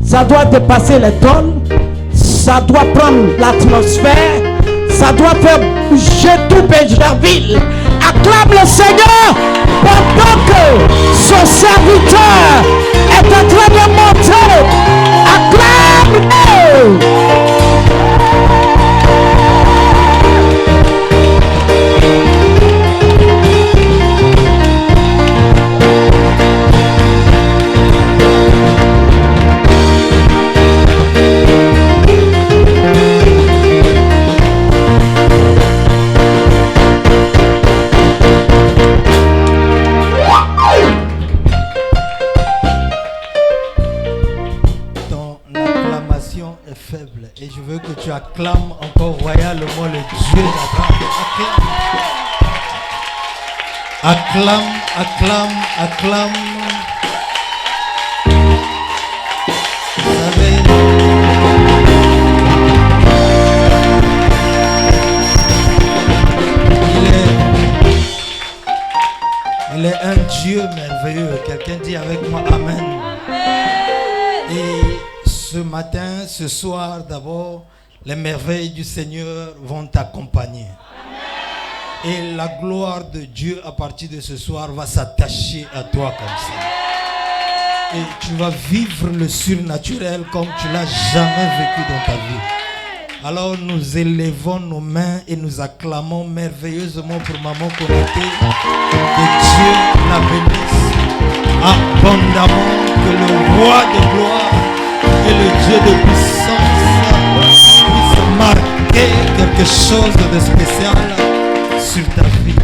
Ça doit dépasser les tonnes. Ça doit prendre l'atmosphère. Ça doit faire bouger tout Pégerville. Acclame le Seigneur pendant que son serviteur est en train de monter. Acclame-le. Et je veux que tu acclames encore royalement le Dieu d'Abraham. Acclame, acclame, acclame. Vous savez, il est un Dieu merveilleux. Quelqu'un dit avec moi Amen. Et ce matin, ce soir, d'abord, les merveilles du Seigneur vont t'accompagner. Et la gloire de Dieu à partir de ce soir va s'attacher à toi comme ça. Et tu vas vivre le surnaturel comme tu l'as jamais vécu dans ta vie. Alors nous élevons nos mains et nous acclamons merveilleusement pour maman connectée. Que Dieu la bénisse abondamment, que le roi de gloire et le Dieu de puissance puisse marquer quelque chose de spécial sur ta vie.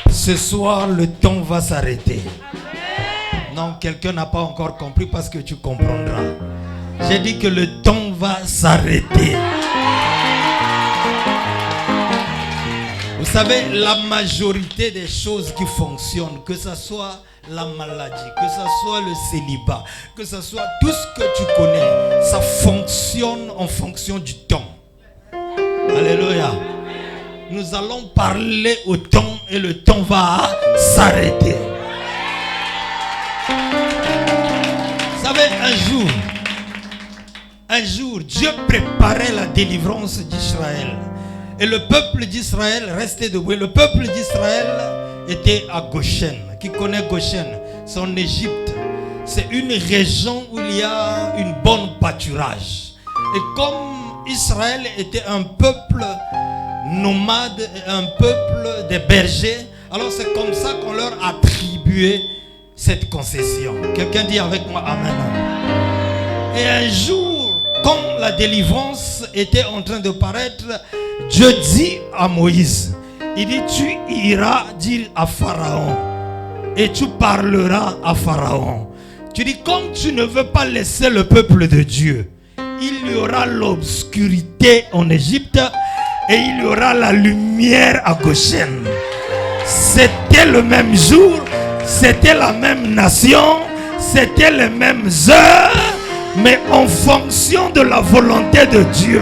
Ce soir, le temps va s'arrêter. Non, quelqu'un n'a pas encore compris parce que tu comprendras. J'ai dit que le temps va s'arrêter. Vous savez, la majorité des choses qui fonctionnent, que ce soit la maladie, que ce soit le célibat, que ce soit tout ce que tu connais, ça fonctionne en fonction du temps. Alléluia. Nous allons parler au temps et le temps va s'arrêter. Vous savez, un jour, Dieu préparait la délivrance d'Israël. Et le peuple d'Israël restait debout. Le peuple d'Israël était à Goshen. Qui connaît Goshen? C'est en Égypte. C'est une région où il y a une bonne pâturage. Et comme Israël était un peuple nomade, un peuple des bergers, alors c'est comme ça qu'on leur attribuait cette concession. Quelqu'un dit avec moi Amen. Et un jour, quand la délivrance était en train de paraître, Dieu dit à Moïse, il dit, tu iras dire à Pharaon et tu parleras à Pharaon. Tu dis, comme tu ne veux pas laisser le peuple de Dieu, il y aura l'obscurité en Égypte et il y aura la lumière à Goshen. C'était le même jour, c'était la même nation, c'était les mêmes heures, mais en fonction de la volonté de Dieu.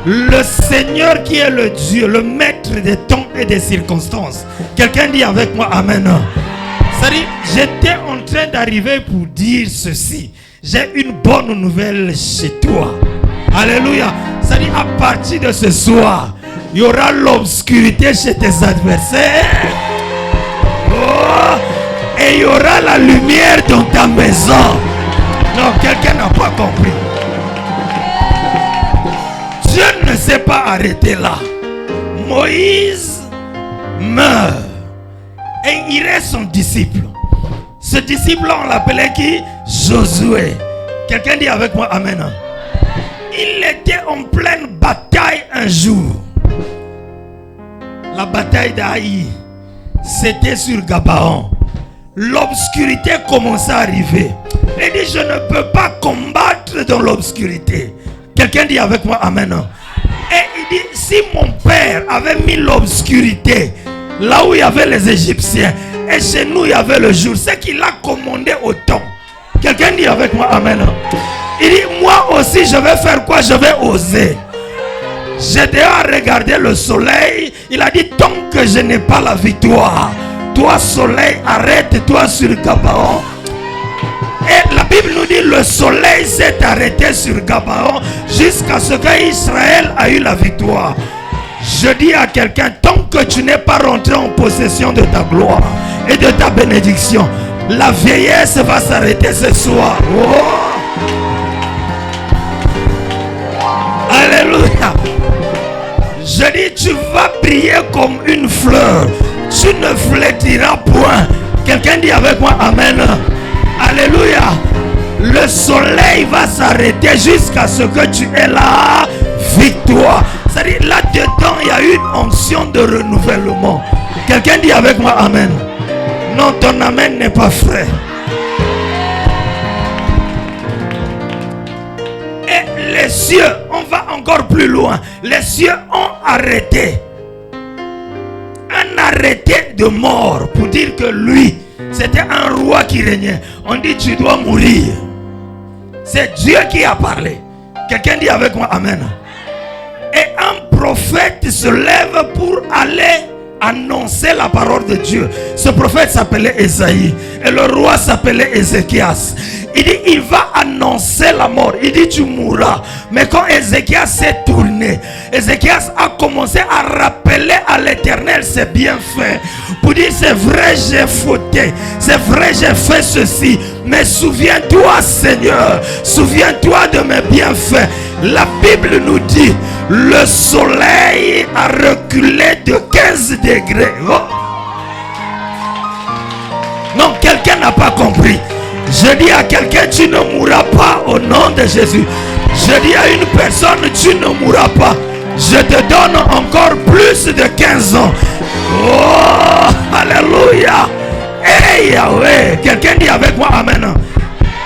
Le Seigneur qui est le Dieu, le maître des temps et des circonstances. Quelqu'un dit avec moi Amen. C'est-à-dire, j'étais en train d'arriver pour dire ceci. J'ai une bonne nouvelle chez toi. Alléluia. C'est-à-dire, à partir de ce soir, il y aura l'obscurité chez tes adversaires. Oh, et il y aura la lumière dans ta maison. Non, quelqu'un n'a pas compris. Dieu ne s'est pas arrêté là. Moïse meurt. Et il reste son disciple. Ce disciple, on l'appelait qui? Josué. Quelqu'un dit avec moi Amen. Il était en pleine bataille un jour. La bataille d'Aï. C'était sur Gabaon. L'obscurité commençait à arriver. Il dit, je ne peux pas combattre dans l'obscurité. Quelqu'un dit avec moi Amen. Et il dit, si mon père avait mis l'obscurité là où il y avait les Égyptiens et chez nous il y avait le jour, c'est qu'il a commandé au temps. Quelqu'un dit avec moi Amen. Il dit, moi aussi je vais faire quoi? Je vais oser. J'ai déjà regardé le soleil. Il a dit, tant que je n'ai pas la victoire, toi soleil, arrête-toi sur Gabaon. Et la Bible nous Le soleil s'est arrêté sur Gabaon jusqu'à ce qu'Israël a eu la victoire. Je dis à quelqu'un, tant que tu n'es pas rentré en possession de ta gloire et de ta bénédiction, la vieillesse va s'arrêter ce soir. Oh. Alléluia. Je dis, tu vas briller comme une fleur. Tu ne flétriras point. Quelqu'un dit avec moi amen. Alléluia. Le soleil va s'arrêter jusqu'à ce que tu aies la victoire. C'est-à-dire là-dedans, il y a une onction de renouvellement. Quelqu'un dit avec moi amen. Non, ton amen n'est pas frais. Et les cieux, on va encore plus loin. Les cieux ont arrêté. Un arrêté de mort pour dire que lui, c'était un roi qui régnait. On dit tu dois mourir. C'est Dieu qui a parlé. Quelqu'un dit avec moi amen. Et un prophète se lève pour aller annoncer la parole de Dieu. Ce prophète s'appelait Esaïe et le roi s'appelait Ézéchias. Il dit il va annoncer la mort. Il dit tu mourras. Mais quand Ézéchias s'est tourné, Ézéchias a commencé à rappeler à l'Éternel ses bienfaits pour dire c'est vrai j'ai fauté, c'est vrai j'ai fait ceci, mais souviens-toi Seigneur, souviens-toi de mes bienfaits. La Bible nous dit le soleil a reculé de 15 degrés. Oh. Non, quelqu'un n'a pas compris. Je dis à quelqu'un, tu ne mourras pas au nom de Jésus. Je dis à une personne, tu ne mourras pas. Je te donne encore plus de 15 ans. Oh, alléluia. Hey Yahweh. Quelqu'un dit avec moi amen.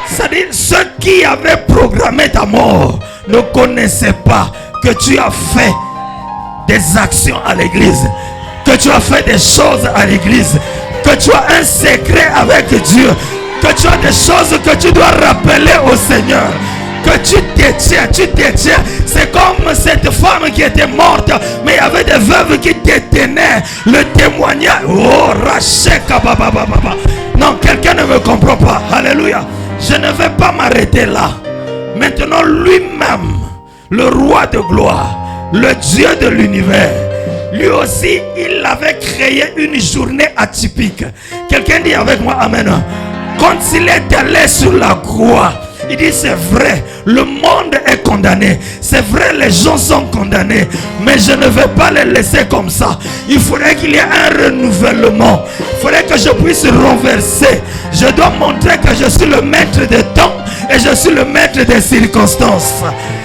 C'est-à-dire, ceux qui avaient programmé ta mort ne connaissaient pas que tu as fait des actions à l'église, que tu as fait des choses à l'église, que tu as un secret avec Dieu, que tu as des choses que tu dois rappeler au Seigneur, que tu détiens. C'est comme cette femme qui était morte, mais il y avait des veuves qui détenaient le témoignage. Oh, Racheka baba. Non, quelqu'un ne me comprend pas. Alléluia. Je ne vais pas m'arrêter là. Maintenant, lui-même, le roi de gloire, le Dieu de l'univers, lui aussi, il avait créé une journée atypique. Quelqu'un dit avec moi amen. Quand il est allé sur la croix, il dit c'est vrai, le monde est condamné. C'est vrai, les gens sont condamnés. Mais je ne vais pas les laisser comme ça. Il faudrait qu'il y ait un renouvellement. Il faudrait que je puisse renverser. Je dois montrer que je suis le maître des temps et je suis le maître des circonstances.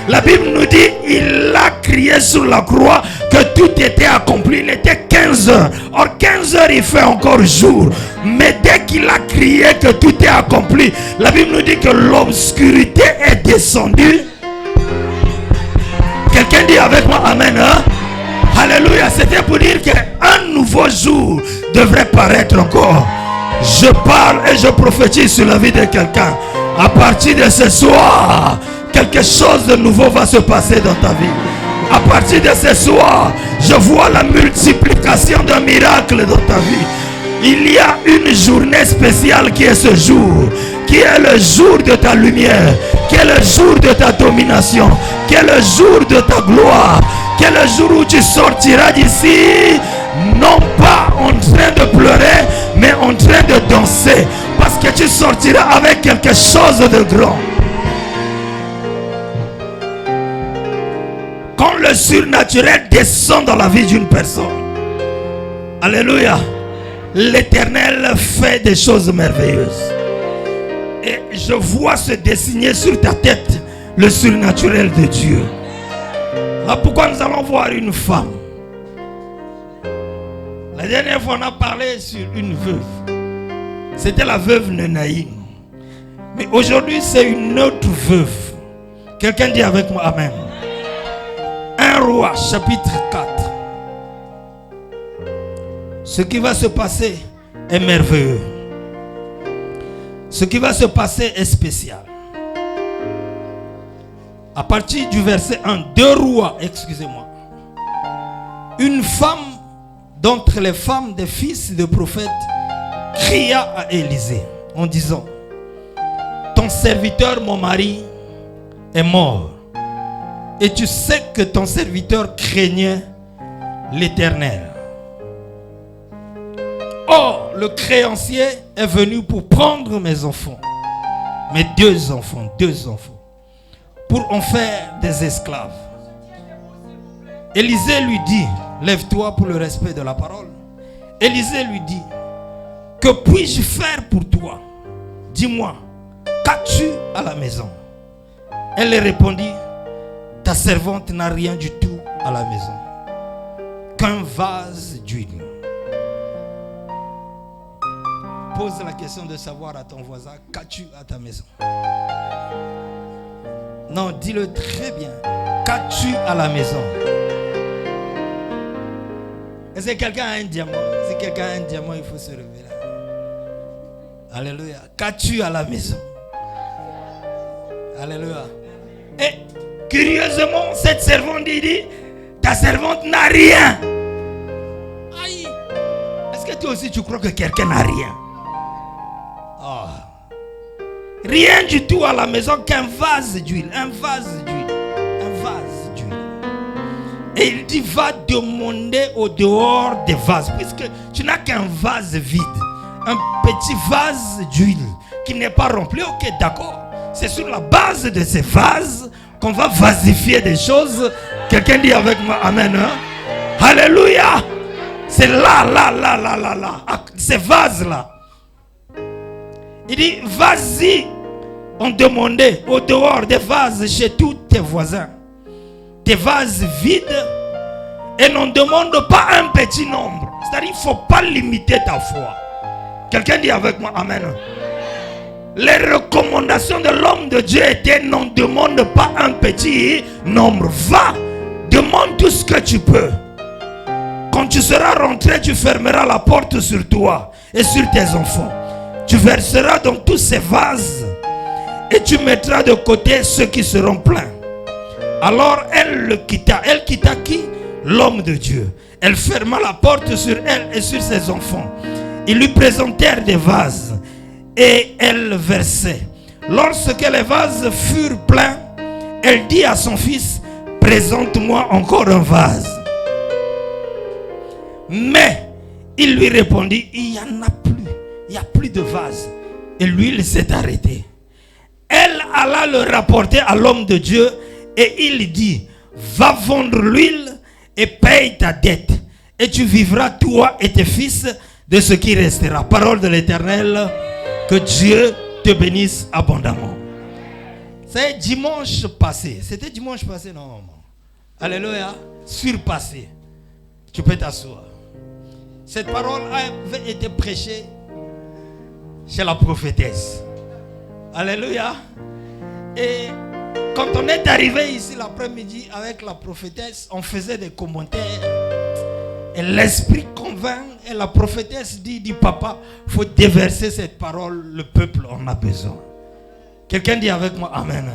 La Bible nous dit, il a crié sur la croix que tout était accompli. Il était 15 heures. Or 15 heures il fait encore jour. Mais dès qu'il a crié que tout est accompli, la Bible nous dit que l'obscurité est descendue. Quelqu'un dit avec moi amen, hein? Alléluia. C'était pour dire qu'un nouveau jour devrait paraître encore. Je parle et je prophétise sur la vie de quelqu'un. À partir de ce soir, quelque chose de nouveau va se passer dans ta vie. À partir de ce soir, je vois la multiplication d'un miracle dans ta vie. Il y a une journée spéciale qui est ce jour, qui est le jour de ta lumière, qui est le jour de ta domination, qui est le jour de ta gloire, qui est le jour où tu sortiras d'ici, non pas en train de pleurer, mais en train de danser, parce que tu sortiras avec quelque chose de grand. Quand le surnaturel descend dans la vie d'une personne, alléluia, l'Éternel fait des choses merveilleuses. Et je vois se dessiner sur ta tête le surnaturel de Dieu. Là pourquoi nous allons voir une femme. La dernière fois on a parlé sur une veuve. C'était la veuve Nenaïm. Mais aujourd'hui c'est une autre veuve. Quelqu'un dit avec moi amen. 1 Roi chapitre 4. Ce qui va se passer est merveilleux. Ce qui va se passer est spécial. À partir du verset 1, 2 Rois, excusez-moi. Une femme d'entre les femmes des fils de prophètes cria à Élisée en disant: ton serviteur, mon mari, est mort. Et tu sais que ton serviteur craignait l'Éternel. Or, le créancier est venu pour prendre mes enfants, mes deux enfants, pour en faire des esclaves. Élisée lui dit, lève-toi pour le respect de la parole. Élisée lui dit, que puis-je faire pour toi? Dis-moi, qu'as-tu à la maison? Elle répondit, ta servante n'a rien du tout à la maison, qu'un vase d'huile. Pose la question de savoir à ton voisin, qu'as-tu à ta maison? Non, dis-le très bien. Qu'as-tu à la maison? Est-ce que quelqu'un a un diamant? Si quelqu'un a un diamant, il faut se lever là. Alléluia. Qu'as-tu à la maison? Alléluia. Et curieusement, cette servante dit, ta servante n'a rien. Aïe. Est-ce que toi aussi tu crois que quelqu'un n'a rien? Oh. Rien du tout à la maison qu'un vase d'huile. Un vase d'huile. Un vase d'huile. Et il dit, va demander au dehors des vases. Puisque tu n'as qu'un vase vide. Un petit vase d'huile qui n'est pas rempli. Ok, d'accord. C'est sur la base de ces vases qu'on va vasifier des choses. Quelqu'un dit avec moi, amen. Hein? Alléluia. C'est là. Ces vases-là. Il dit, vas-y, on demandait au dehors des vases chez tous tes voisins. Des vases vides. Et n'en demande pas un petit nombre. C'est-à-dire, il ne faut pas limiter ta foi. Quelqu'un dit avec moi, amen. Les recommandations de l'homme de Dieu étaient, n'en demande pas un petit nombre. Va, demande tout ce que tu peux. Quand tu seras rentré, tu fermeras la porte sur toi et sur tes enfants. Tu verseras dans tous ces vases et tu mettras de côté ceux qui seront pleins. Alors elle le quitta. Elle quitta qui? L'homme de Dieu. Elle ferma la porte sur elle et sur ses enfants. Ils lui présentèrent des vases et elle versait. Lorsque les vases furent pleins, elle dit à son fils, présente-moi encore un vase. Mais il lui répondit, il n'y en a plus. Il n'y a plus de vase. Et l'huile s'est arrêtée. Elle alla le rapporter à l'homme de Dieu et il dit, va vendre l'huile et paye ta dette. Et tu vivras toi et tes fils de ce qui restera. Parole de l'Éternel. Que Dieu te bénisse abondamment. C'est dimanche passé. C'était dimanche passé, non? Alléluia. Surpassé. Tu peux t'asseoir. Cette parole avait été prêchée chez la prophétesse. Alléluia. Et quand on est arrivé ici l'après-midi avec la prophétesse, on faisait des commentaires. Et l'esprit convainc et la prophétesse dit papa, il faut déverser cette parole, le peuple en a besoin. Quelqu'un dit avec moi amen.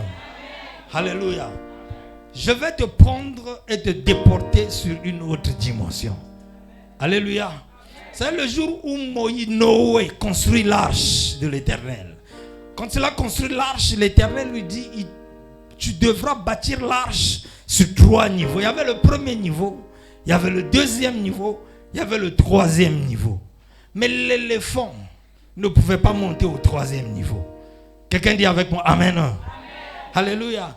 Alléluia. Je vais te prendre et te déporter sur une autre dimension. Alléluia. C'est le jour où Noé construit l'arche de l'Éternel. Quand il a construit l'arche, l'Éternel lui dit, tu devras bâtir l'arche sur 3 niveaux. Il y avait le premier niveau, il y avait le deuxième niveau, il y avait le troisième niveau. Mais l'éléphant ne pouvait pas monter au troisième niveau. Quelqu'un dit avec moi, amen. Amen. Alléluia.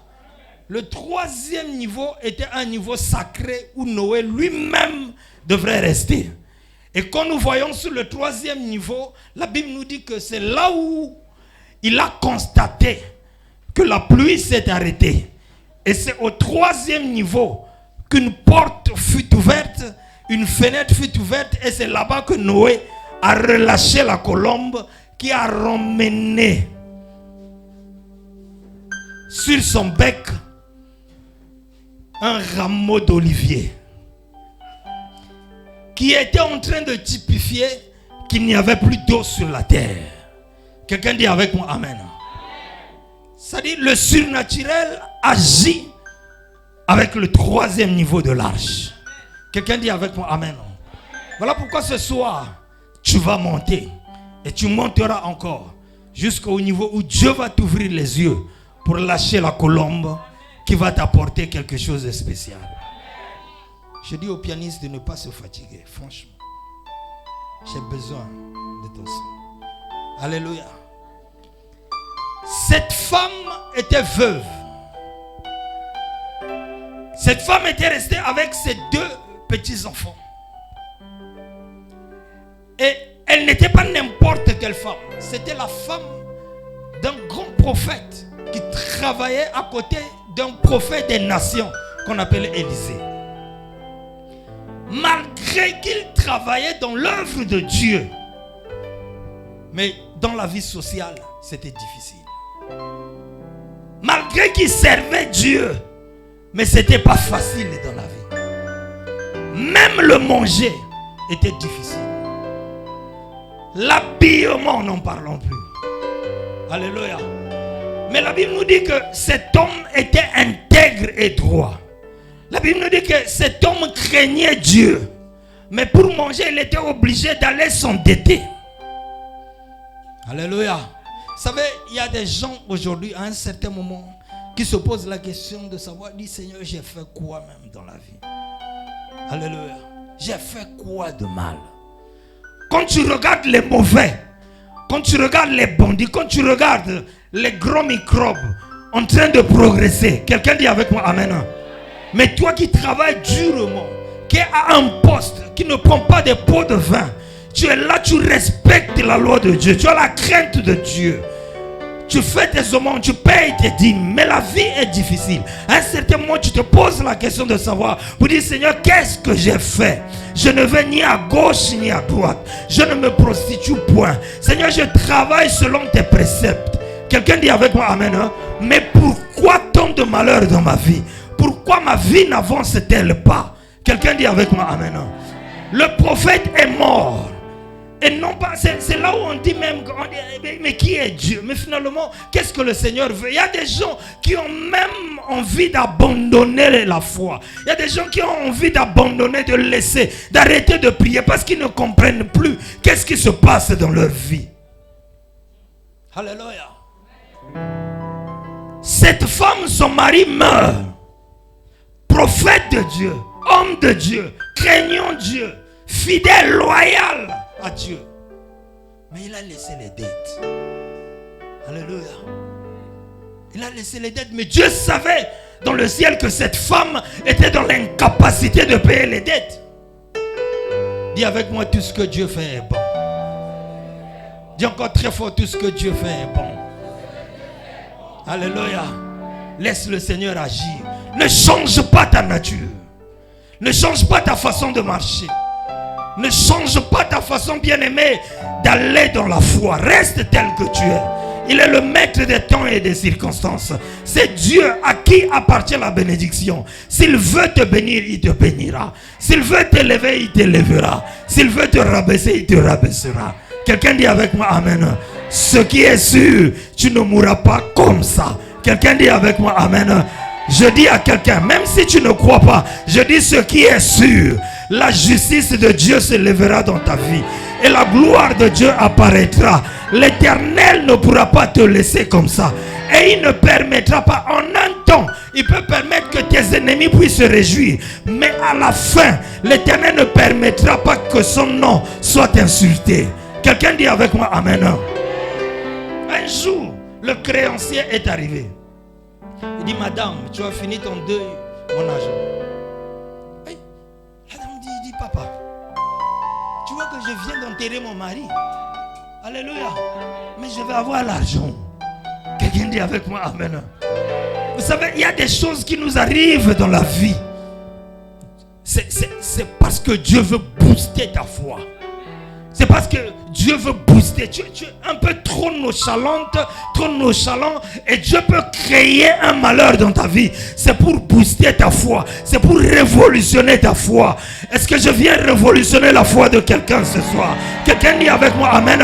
Le troisième niveau était un niveau sacré où Noé lui-même devrait rester. Et quand nous voyons sur le troisième niveau, la Bible nous dit que c'est là où il a constaté que la pluie s'est arrêtée. Et c'est au troisième niveau qu'une porte fut ouverte, une fenêtre fut ouverte, et c'est là-bas que Noé a relâché la colombe qui a ramené sur son bec un rameau d'olivier qui était en train de typifier qu'il n'y avait plus d'eau sur la terre. Quelqu'un dit avec moi amen. C'est-à-dire le surnaturel agit avec le troisième niveau de l'arche. Quelqu'un dit avec moi amen. Voilà pourquoi ce soir tu vas monter et tu monteras encore jusqu'au niveau où Dieu va t'ouvrir les yeux pour lâcher la colombe qui va t'apporter quelque chose de spécial. Je dis au pianiste de ne pas se fatiguer, franchement. J'ai besoin de ton sang. Alléluia. Cette femme était veuve. Cette femme était restée avec ses 2 petits-enfants. Et elle n'était pas n'importe quelle femme. C'était la femme d'un grand prophète qui travaillait à côté d'un prophète des nations qu'on appelait Élisée. Malgré qu'il travaillait dans l'œuvre de Dieu, mais dans la vie sociale, c'était difficile. Malgré qu'il servait Dieu, mais ce n'était pas facile dans la vie. Même le manger était difficile. L'habillement, n'en parlons plus. Alléluia. Mais la Bible nous dit que cet homme était intègre et droit. La Bible nous dit que cet homme craignait Dieu. Mais pour manger, il était obligé d'aller s'endetter. Alléluia. Vous savez, il y a des gens aujourd'hui, à un certain moment, qui se posent la question de savoir, dit Seigneur, j'ai fait quoi même dans la vie? Alléluia. J'ai fait quoi de mal? Quand tu regardes les mauvais, quand tu regardes les bandits, quand tu regardes les gros microbes en train de progresser, quelqu'un dit avec moi Amen. Mais toi qui travailles durement, qui est à un poste, qui ne prend pas des pots de vin, tu es là, tu respectes la loi de Dieu, tu as la crainte de Dieu. Tu fais tes aumônes, tu payes tes dîmes, mais la vie est difficile. À un certain moment, tu te poses la question de savoir, vous dites, Seigneur, qu'est-ce que j'ai fait? Je ne vais ni à gauche ni à droite. Je ne me prostitue point. Seigneur, je travaille selon tes préceptes. Quelqu'un dit avec moi, Amen. Hein? Mais pourquoi tant de malheur dans ma vie? Pourquoi ma vie n'avance-t-elle pas? Quelqu'un dit avec moi, Amen. Hein? Le prophète est mort. Et non pas, c'est là où on dit même, mais qui est Dieu? Mais finalement, qu'est-ce que le Seigneur veut? Il y a des gens qui ont même envie d'abandonner la foi. Il y a des gens qui ont envie d'abandonner, de laisser, d'arrêter de prier parce qu'ils ne comprennent plus qu'est-ce qui se passe dans leur vie. Alléluia. Cette femme, son mari meurt. Prophète de Dieu, homme de Dieu, craignant Dieu, fidèle, loyal à Dieu. Mais il a laissé les dettes. Alléluia. Il a laissé les dettes. Mais Dieu savait dans le ciel que cette femme était dans l'incapacité de payer les dettes. Dis avec moi, tout ce que Dieu fait est bon. Dis encore très fort, tout ce que Dieu fait est bon. Alléluia. Laisse le Seigneur agir. Ne change pas ta nature. Ne change pas ta façon de marcher. Ne change pas ta façon, bien-aimé, d'aller dans la foi. Reste tel que tu es. Il est le maître des temps et des circonstances. C'est Dieu à qui appartient la bénédiction. S'il veut te bénir, il te bénira. S'il veut t'élever, il t'élèvera. S'il veut te rabaisser, il te rabaissera. Quelqu'un dit avec moi, Amen. Ce qui est sûr, tu ne mourras pas comme ça. Quelqu'un dit avec moi, Amen. Je dis à quelqu'un, même si tu ne crois pas, je dis ce qui est sûr. La justice de Dieu se lèvera dans ta vie. Et la gloire de Dieu apparaîtra. L'Éternel ne pourra pas te laisser comme ça. Et il ne permettra pas, en un temps, il peut permettre que tes ennemis puissent se réjouir. Mais à la fin, l'Éternel ne permettra pas que son nom soit insulté. Quelqu'un dit avec moi, Amen. Un jour, le créancier est arrivé. Il dit, madame, tu as fini ton deuil, mon argent. La dame dit, papa, tu vois que je viens d'enterrer mon mari. Alléluia. Mais je vais avoir l'argent. Quelqu'un dit avec moi, Amen. Vous savez, il y a des choses qui nous arrivent dans la vie. C'est parce que Dieu veut booster ta foi. C'est parce que Dieu veut booster. Tu es un peu trop nonchalante, trop nonchalant. Et Dieu peut créer un malheur dans ta vie. C'est pour booster ta foi. C'est pour révolutionner ta foi. Est-ce que je viens révolutionner la foi de quelqu'un ce soir? Quelqu'un dit avec moi, Amen.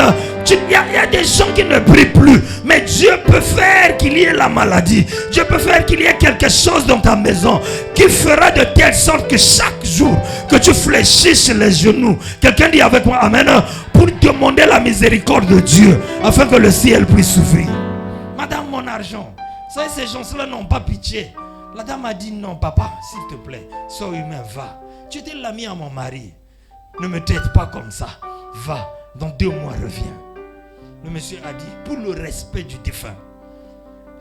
Il y a des gens qui ne prient plus. Mais Dieu peut faire qu'il y ait la maladie. Dieu peut faire qu'il y ait quelque chose dans ta maison qui fera de telle sorte que chaque jour que tu fléchisses les genoux. Quelqu'un dit avec moi, Amen. pour demander la miséricorde de Dieu afin que le ciel puisse s'ouvrir. Madame, mon argent. Vous savez, ces gens-là n'ont pas pitié. La dame a dit non, papa, s'il te plaît, sois humain, va. Tu étais l'ami à mon mari. Ne me traite pas comme ça. Va, dans 2 mois, reviens. Le monsieur a dit, pour le respect du défunt,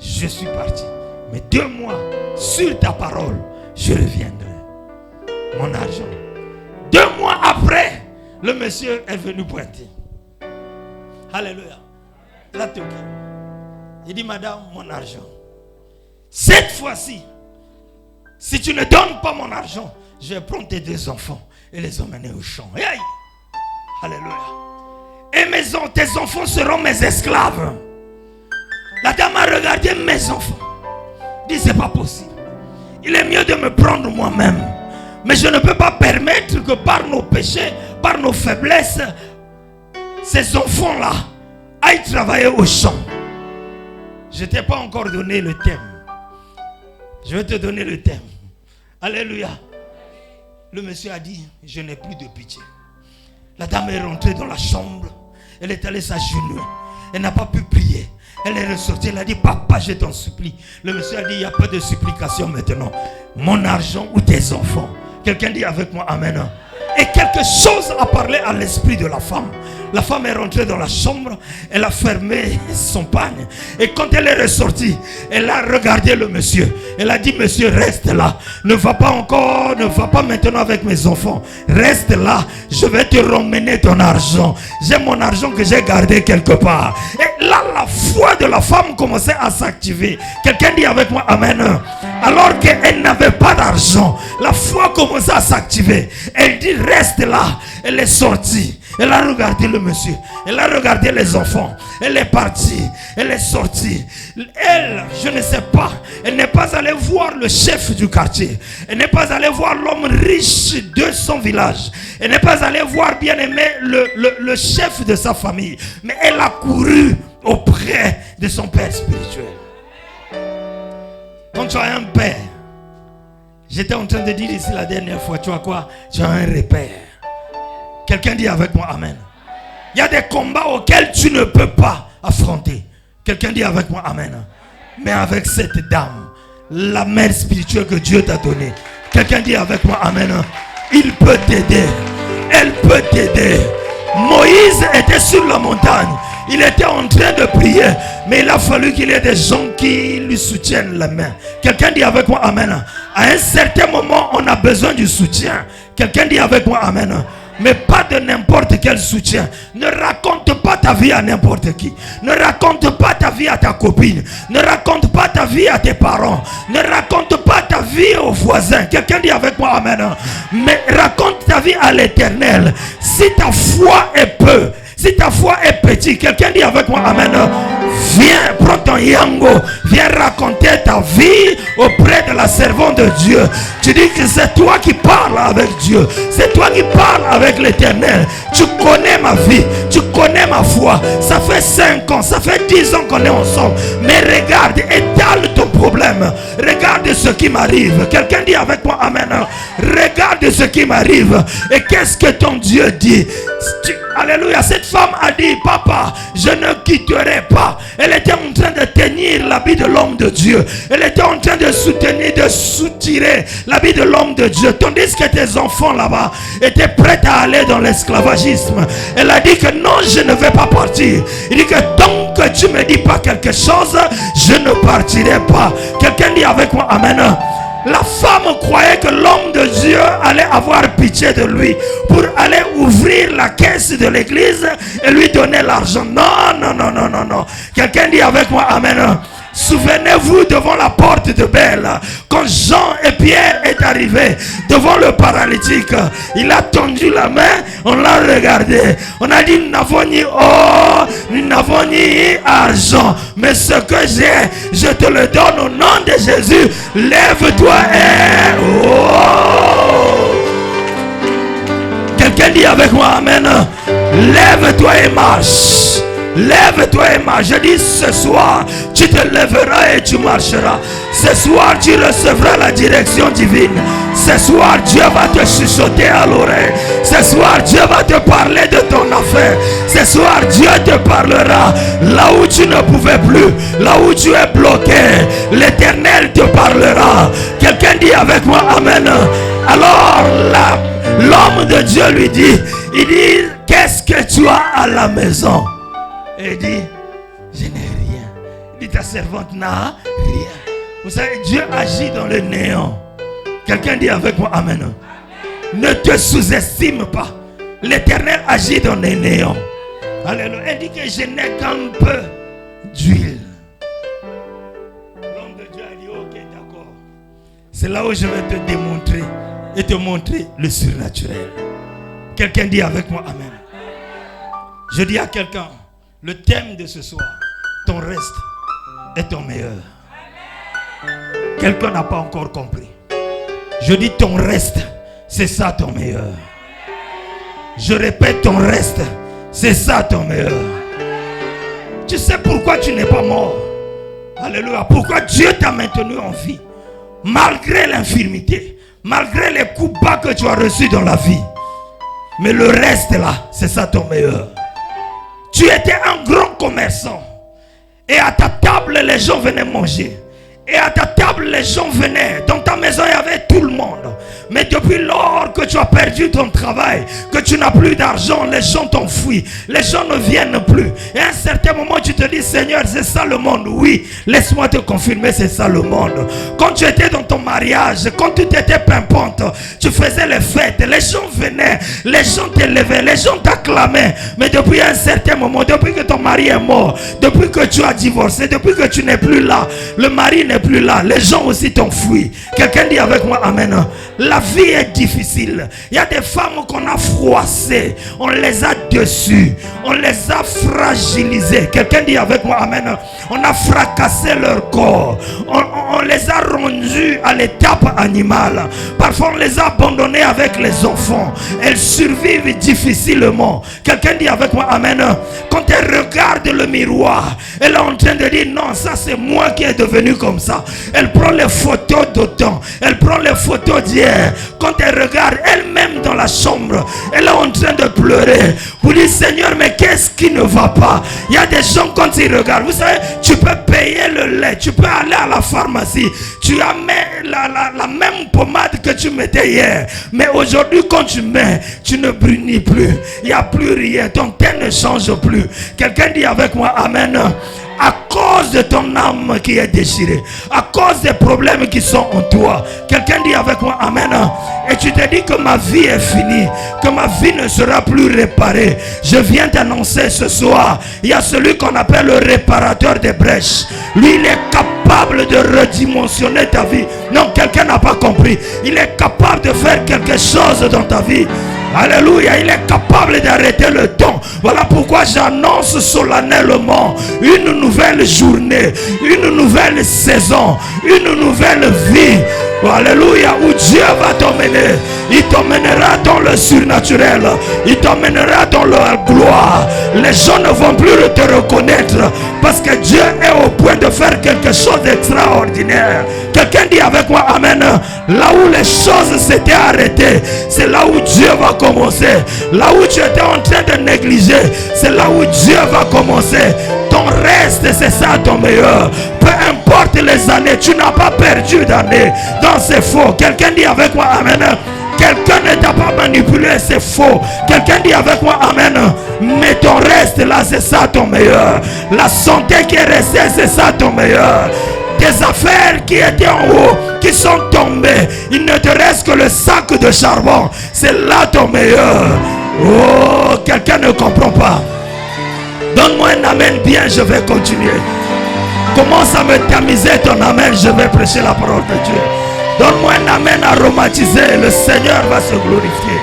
je suis parti. Mais 2 mois, sur ta parole, je reviendrai. Mon argent. 2 mois après, le monsieur est venu pointer. Alléluia. Là, il dit, madame, mon argent. Cette fois-ci, si tu ne donnes pas mon argent, je vais prendre tes 2 enfants et les emmener au champ. Hey! Alléluia. Et tes enfants seront mes esclaves. La dame a regardé mes enfants. Dit, c'est pas possible. Il est mieux de me prendre moi-même. Mais je ne peux pas permettre que par nos péchés, par nos faiblesses, ces enfants-là aillent travailler au champ. Je ne t'ai pas encore donné le thème. Je vais te donner le thème. Alléluia. Le monsieur a dit, je n'ai plus de pitié. La dame est rentrée dans la chambre. Elle est allée s'agenouiller. Elle n'a pas pu prier. Elle est ressortie. Elle a dit, papa, je t'en supplie. Le monsieur a dit, il n'y a pas de supplication maintenant. Mon argent ou tes enfants. Quelqu'un dit avec moi, amen. Et quelque chose a parlé à l'esprit de la femme. La femme est rentrée dans la chambre, elle a fermé son pagne. Et quand elle est ressortie, elle a regardé le monsieur. Elle a dit, monsieur, reste là. Ne va pas maintenant avec mes enfants. Reste là, je vais te ramener ton argent. J'ai mon argent que j'ai gardé quelque part. Et là, la foi de la femme commençait à s'activer. Quelqu'un dit avec moi, amen. Alors qu'elle n'avait pas d'argent, la foi commençait à s'activer. Elle dit, reste là. Elle est sortie. Elle a regardé le monsieur. Elle a regardé les enfants. Elle est partie. Elle est sortie. Elle, je ne sais pas. Elle n'est pas allée voir le chef du quartier. Elle n'est pas allée voir l'homme riche de son village. Elle n'est pas allée voir bien aimé le chef de sa famille. Mais elle a couru auprès de son père spirituel. Quand tu as un père, j'étais en train de dire ici la dernière fois, tu as quoi? Tu as un repère. Quelqu'un dit avec moi, amen. Il y a des combats auxquels tu ne peux pas affronter. Quelqu'un dit avec moi, amen. Mais avec cette dame, la mère spirituelle que Dieu t'a donnée, quelqu'un dit avec moi, amen. Il peut t'aider. Elle peut t'aider. Moïse était sur la montagne. Il était en train de prier. Mais il a fallu qu'il y ait des gens qui lui soutiennent la main. Quelqu'un dit avec moi, amen. À un certain moment, on a besoin du soutien. Quelqu'un dit avec moi, amen. Mais pas de n'importe quel soutien. Ne raconte pas ta vie à n'importe qui. Ne raconte pas ta vie à ta copine. Ne raconte pas ta vie à tes parents. Ne raconte pas ta vie aux voisins. Quelqu'un dit avec moi, amen. Mais raconte ta vie à l'Éternel. Si ta foi est peu, si ta foi est petite, quelqu'un dit avec moi, amen. Viens, prends ton yango. Viens raconter ta vie auprès de la servante de Dieu. Tu dis que c'est toi qui parles avec Dieu. C'est toi qui parles avec l'Éternel. Tu connais ma vie. Tu connais ma foi. Ça fait 5 ans, ça fait 10 ans qu'on est ensemble. Mais regarde, étale ton problème. Regarde ce qui m'arrive. Quelqu'un dit avec moi, amen. Regarde ce qui m'arrive. Et qu'est-ce que ton Dieu dit? Alléluia. Cette femme a dit, papa, je ne quitterai pas. Elle était en train de tenir l'habit de l'homme de Dieu. Elle était en train de soutenir, de soutirer l'habit de l'homme de Dieu. Tandis que tes enfants là-bas étaient prêts à aller dans l'esclavagisme. Elle a dit que non, je ne vais pas partir. Il dit que tant que tu ne me dis pas quelque chose, je ne partirai pas. Quelqu'un dit avec moi, amen. La femme croyait que l'homme de Dieu allait avoir pitié de lui pour aller ouvrir la caisse de l'église et lui donner l'argent. Non, non, non, non, non, non. Quelqu'un dit avec moi, amen. Souvenez-vous devant la porte de Belle, quand Jean et Pierre est arrivé devant le paralytique, il a tendu la main, on l'a regardé, on a dit, nous n'avons ni or, nous n'avons ni argent, mais ce que j'ai, je te le donne au nom de Jésus. Lève-toi et... Oh! Quelqu'un dit avec moi, amen. Lève-toi et marche. Lève-toi et marche. Je dis ce soir, tu te lèveras et tu marcheras. Ce soir, tu recevras la direction divine. Ce soir, Dieu va te chuchoter à l'oreille. Ce soir, Dieu va te parler de ton affaire. Ce soir, Dieu te parlera là où tu ne pouvais plus, là où tu es bloqué. L'Éternel te parlera. Quelqu'un dit avec moi amen. Alors l'homme de Dieu lui dit, il dit, qu'est-ce que tu as à la maison? Et il dit, je n'ai rien. Il dit, ta servante n'a rien. Vous savez, Dieu agit dans le néant. Quelqu'un dit avec moi amen. Ne te sous-estime pas. L'Éternel agit dans le néant. Alléluia. Elle dit que je n'ai qu'un peu d'huile. L'homme de Dieu a dit, ok, d'accord. C'est là où je vais te démontrer et te montrer le surnaturel. Quelqu'un dit avec moi amen. Je dis à quelqu'un, le thème de ce soir, ton reste est ton meilleur. Quelqu'un n'a pas encore compris. Je dis ton reste, c'est ça ton meilleur. Je répète, ton reste, c'est ça ton meilleur. Tu sais pourquoi tu n'es pas mort? Alléluia. Pourquoi Dieu t'a maintenu en vie malgré l'infirmité, malgré les coups bas que tu as reçus dans la vie. Mais le reste là, c'est ça ton meilleur. Tu étais un grand commerçant et à ta table les gens venaient manger. Et à ta table, les gens venaient. Dans ta maison, il y avait tout le monde. Mais depuis lors que tu as perdu ton travail, que tu n'as plus d'argent, les gens t'ont fui. Les gens ne viennent plus. Et à un certain moment, tu te dis, Seigneur, c'est ça le monde. Oui, laisse-moi te confirmer, c'est ça le monde. Quand tu étais dans ton mariage, quand tu étais pimpante, tu faisais les fêtes, les gens venaient, les gens t'élevaient, les gens t'acclamaient. Mais depuis un certain moment, depuis que ton mari est mort, depuis que tu as divorcé, depuis que tu n'es plus là, le mari n'est plus là, les gens aussi t'ont fui. Quelqu'un dit avec moi amen. La vie est difficile. Il y a des femmes qu'on a froissées, on les a dessus, on les a fragilisées. Quelqu'un dit avec moi amen. On a fracassé leur corps, on les a rendus à l'étape animale. Parfois on les a abandonnés avec les enfants. Elles survivent difficilement. Quelqu'un dit avec moi amen. Quand elle regarde le miroir, elle est en train de dire non, ça c'est moi qui est devenu comme ça. Elle prend les photos d'autant, elle prend les photos d'hier. Quand elle regarde elle-même dans la chambre, elle est en train de pleurer pour dire Seigneur, mais qu'est-ce qui ne va pas? Il y a des gens quand ils regardent, vous savez, tu peux payer le lait, tu peux aller à la pharmacie, tu as la même pommade que tu mettais hier, mais aujourd'hui quand tu mets, tu ne brunis plus, il n'y a plus rien, ton teint ne change plus. Quelqu'un dit avec moi amen. À cause de ton âme qui est déchirée, à cause des problèmes qui sont en toi, quelqu'un dit avec moi amen. Et tu te dis que ma vie est finie, que ma vie ne sera plus réparée. Je viens t'annoncer ce soir, il y a celui qu'on appelle le réparateur des brèches. Lui il est capable de redimensionner ta vie. Non, quelqu'un n'a pas compris. Il est capable de faire quelque chose dans ta vie. Alléluia, il est capable d'arrêter le temps. Voilà pourquoi j'annonce solennellement une nouvelle journée, une nouvelle saison, une nouvelle vie. Alléluia, où Dieu va t'emmener. Il t'emmènera dans le surnaturel. Il t'emmènera dans la gloire. Les gens ne vont plus te reconnaître parce que Dieu est au point de faire quelque chose d'extraordinaire. Quelqu'un dit avec moi amen. Là où les choses s'étaient arrêtées, c'est là où Dieu va commencer. Là où tu étais en train de négliger, c'est là où Dieu va commencer. Ton reste, c'est ça ton meilleur. Peu importe les années, tu n'as pas perdu d'années. Non, c'est faux. Quelqu'un dit avec moi amen. Quelqu'un ne t'a pas manipulé, c'est faux. Quelqu'un dit avec moi amen. Mais ton reste là, c'est ça ton meilleur. La santé qui est restée, c'est ça ton meilleur. Tes affaires qui étaient en haut, qui sont tombées, il ne te reste que le sac de charbon. C'est là ton meilleur. Oh, quelqu'un ne comprend pas. Donne-moi un amen bien, je vais continuer. Commence à me tamiser ton amen, je vais prêcher la parole de Dieu. Donne-moi un amen aromatisé, le Seigneur va se glorifier.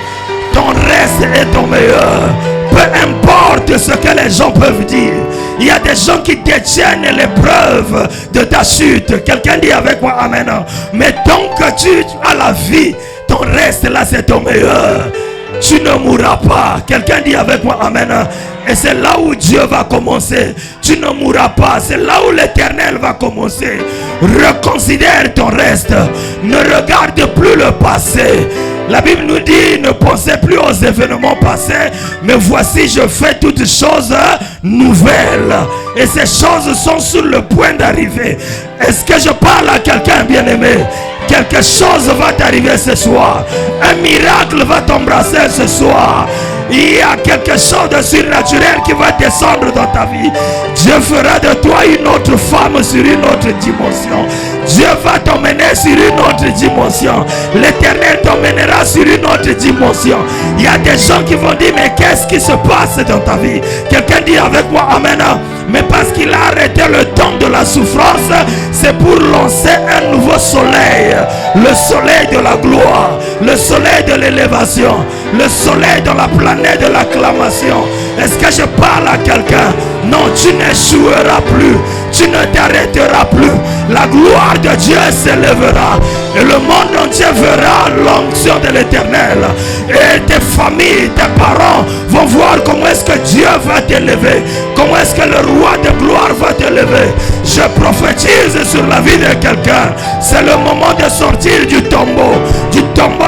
Ton reste est ton meilleur. Peu importe ce que les gens peuvent dire. Il y a des gens qui détiennent les preuves de ta chute. Quelqu'un dit avec moi amen. Mais tant que tu as la vie, ton reste là c'est ton meilleur. Tu ne mourras pas. Quelqu'un dit avec moi amen. Et c'est là où Dieu va commencer. Tu ne mourras pas. C'est là où l'Éternel va commencer. Reconsidère ton reste. Ne regarde plus le passé. La Bible nous dit, ne pensez plus aux événements passés, mais voici, je fais toutes choses nouvelles. Et ces choses sont sur le point d'arriver. Est-ce que je parle à quelqu'un bien-aimé? Quelque chose va t'arriver ce soir. Un miracle va t'embrasser ce soir. Il y a quelque chose de surnaturel qui va descendre dans ta vie. Dieu fera de toi une autre femme sur une autre dimension. Dieu va t'emmener sur une autre dimension. L'Éternel t'emmènera sur une autre dimension. Il y a des gens qui vont dire, mais qu'est-ce qui se passe dans ta vie? Quelqu'un dit avec moi amen. Mais parce qu'il a arrêté le temps de la souffrance, c'est pour lancer un nouveau soleil. Le soleil de la gloire, le soleil de l'élévation, le soleil dans la planète de l'acclamation. Est-ce que je parle à quelqu'un? Non, tu n'échoueras plus. Tu ne t'arrêteras plus. La gloire de Dieu s'élèvera. Et le monde entier verra l'onction de l'Éternel. Et tes familles, tes parents vont voir comment est-ce que Dieu va t'élever. Comment est-ce que le roi de gloire va t'élever. Je prophétise sur la vie de quelqu'un. C'est le moment de sortir du tombeau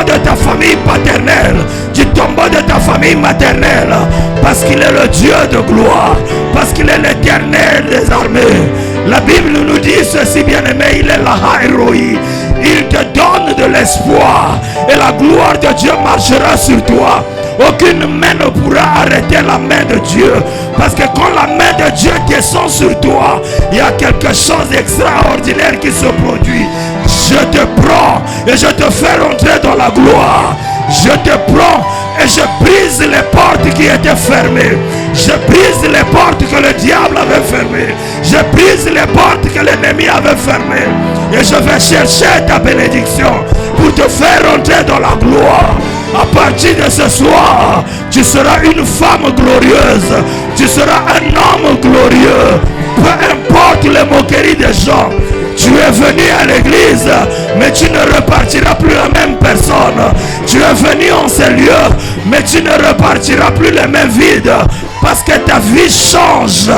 de ta famille paternelle, du tombeau de ta famille maternelle. Parce qu'il est le Dieu de gloire. Parce qu'il est l'Éternel des armées. La Bible nous dit ceci, bien-aimé, il est la Haïroi. Il te donne de l'espoir et la gloire de Dieu marchera sur toi. Aucune main ne pourra arrêter la main de Dieu. Parce que quand la main de Dieu descend sur toi, il y a quelque chose d'extraordinaire qui se produit. Je te prends et je te fais rentrer dans la gloire. Je te prends et je brise les portes qui étaient fermées. Je brise les portes que le diable avait fermées. Je brise les portes que l'ennemi avait fermées. Et je vais chercher ta bénédiction pour te faire rentrer dans la gloire. À partir de ce soir, tu seras une femme glorieuse. Tu seras un homme glorieux. Peu importe les moqueries des gens. Tu es venu à l'église, mais tu ne repartiras plus la même personne. Tu es venu en ces lieux, mais tu ne repartiras plus les mêmes vides. Parce que ta vie change.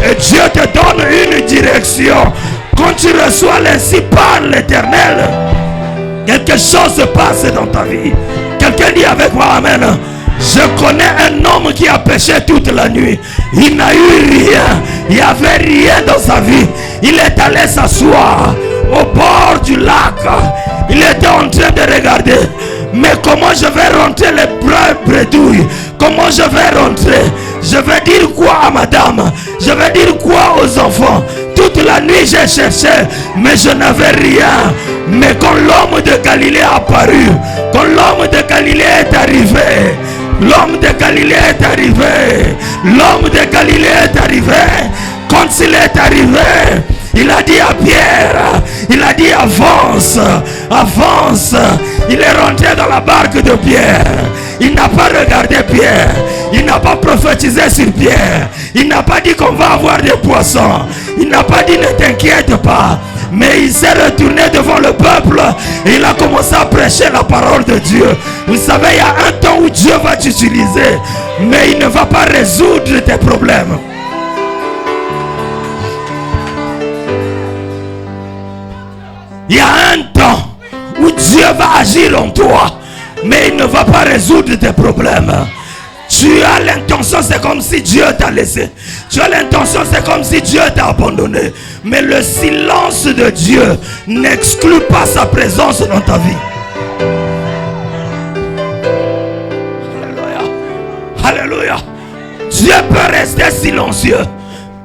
Et Dieu te donne une direction. Quand tu reçois l'ainsi par l'Éternel, quelque chose se passe dans ta vie. Quelqu'un dit avec moi amen. Je connais un homme qui a péché toute la nuit. Il n'a eu rien. Il n'y avait rien dans sa vie. Il est allé s'asseoir au bord du lac. Il était en train de regarder. Mais comment je vais rentrer les bredouilles? Comment je vais rentrer? Je vais dire quoi à madame? Je vais dire quoi aux enfants? Toute la nuit j'ai cherché, mais je n'avais rien. Mais quand l'homme de Galilée est apparu, quand l'homme de Galilée est arrivé, l'homme de Galilée est arrivé, l'homme de Galilée est arrivé. Quand il est arrivé, il a dit à Pierre, il a dit avance, avance. Il est rentré dans la barque de Pierre. Il n'a pas regardé Pierre. Il n'a pas prophétisé sur Pierre. Il n'a pas dit qu'on va avoir des poissons. Il n'a pas dit ne t'inquiète pas. Mais il s'est retourné devant le peuple et il a commencé à prêcher la parole de Dieu. Vous savez, il y a un temps où Dieu va t'utiliser, mais il ne va pas résoudre tes problèmes. Il y a un temps où Dieu va agir en toi, mais il ne va pas résoudre tes problèmes. Tu as l'intention, c'est comme si Dieu t'a laissé. Tu as l'intention, c'est comme si Dieu t'a abandonné. Mais le silence de Dieu n'exclut pas sa présence dans ta vie. Alléluia. Alléluia. Dieu peut rester silencieux,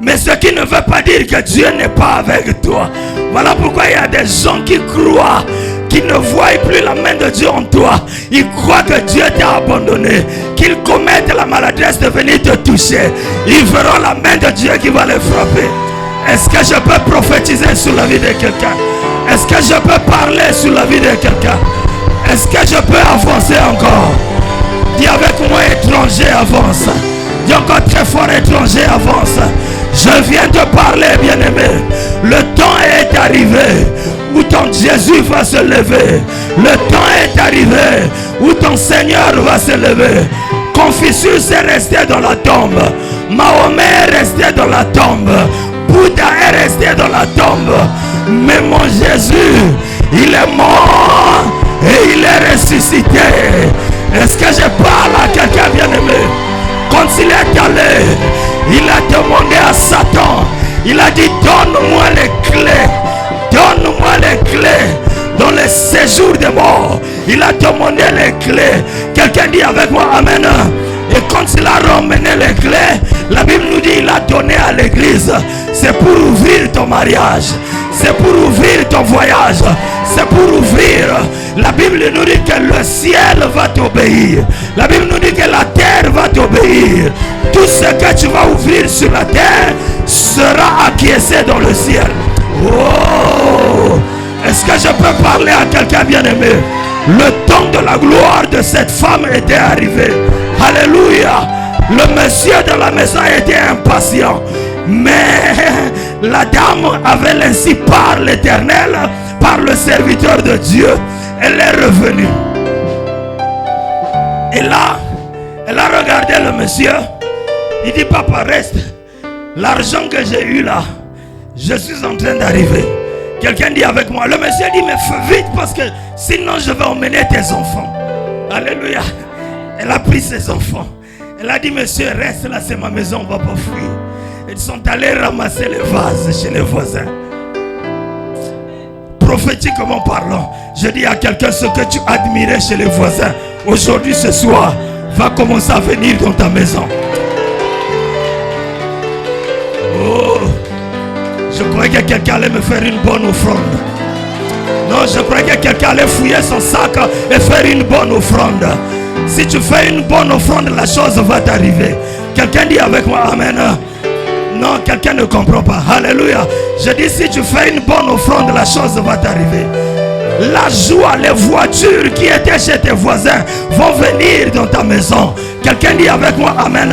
mais ce qui ne veut pas dire que Dieu n'est pas avec toi. Voilà pourquoi il y a des gens qui croient, qui ne voient plus la main de Dieu en toi. Ils croient que Dieu t'a abandonné, qu'ils commettent la maladresse de venir te toucher. Ils verront la main de Dieu qui va les frapper. Est-ce que je peux prophétiser sur la vie de quelqu'un? Est-ce que je peux parler sur la vie de quelqu'un? Est-ce que je peux avancer encore? Dis avec moi, étranger, avance. Dis encore très fort, étranger, avance. Je viens te parler, bien-aimé. Le temps est arrivé où ton Jésus va se lever. Le temps est arrivé où ton Seigneur va se lever. Confucius est resté dans la tombe. Mahomet est resté dans la tombe. Bouddha est resté dans la tombe. Mais mon Jésus, il est mort et il est ressuscité. Est-ce que je parle à quelqu'un bien-aimé? Quand il est allé, il a demandé à Satan. Il a dit, donne-moi les clés. Donne-moi les clés. Dans le séjour des morts, il a demandé les clés. Quelqu'un dit avec moi, amen. Et quand il a ramené les clés, la Bible nous dit, il a donné à l'église. C'est pour ouvrir ton mariage. C'est pour ouvrir ton voyage. C'est pour ouvrir. La Bible nous dit que le ciel va t'obéir. La Bible nous dit que la terre va t'obéir. Tout ce que tu vas ouvrir sur la terre sera acquiescé dans le ciel. Oh! Est-ce que je peux parler à quelqu'un bien-aimé? Le temps de la gloire de cette femme était arrivé. Alléluia. Le monsieur de la maison était impatient. Mais la dame avait l'ainsi par l'Éternel, par le serviteur de Dieu. Elle est revenue. Et là, elle a regardé le monsieur. Il dit, papa, reste. L'argent que j'ai eu là, je suis en train d'arriver. Quelqu'un dit avec moi, le monsieur dit, mais fais vite parce que sinon je vais emmener tes enfants. Alléluia. Elle a pris ses enfants. Elle a dit, monsieur, reste là, c'est ma maison, on ne va pas fuir. Ils sont allés ramasser les vases chez les voisins. Prophétiquement parlant, je dis à quelqu'un, ce que tu admirais chez les voisins, aujourd'hui, ce soir, va commencer à venir dans ta maison. Oh! Je croyais que quelqu'un allait me faire une bonne offrande. Non, je croyais que quelqu'un allait fouiller son sac et faire une bonne offrande. Si tu fais une bonne offrande, la chose va t'arriver. Quelqu'un dit avec moi, amen. Non, quelqu'un ne comprend pas. Alléluia. Je dis, si tu fais une bonne offrande, la chose va t'arriver. La joie, les voitures qui étaient chez tes voisins vont venir dans ta maison. Quelqu'un dit avec moi, amen.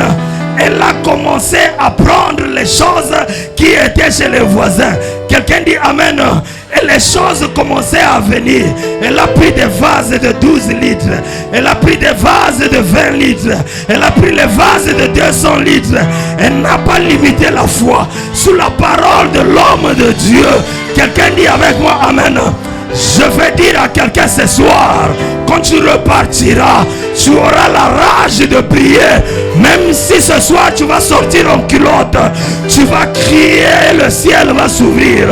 Elle a commencé à prendre les choses qui étaient chez les voisins. Quelqu'un dit amen. Et les choses commençaient à venir. Elle a pris des vases de 12 litres. Elle a pris des vases de 20 litres. Elle a pris les vases de 200 litres. Elle n'a pas limité la foi sous la parole de l'homme de Dieu. Quelqu'un dit avec moi amen. Je vais dire à quelqu'un ce soir, quand tu repartiras, tu auras la rage de prier. Même si ce soir tu vas sortir en culotte, tu vas crier, le ciel va s'ouvrir.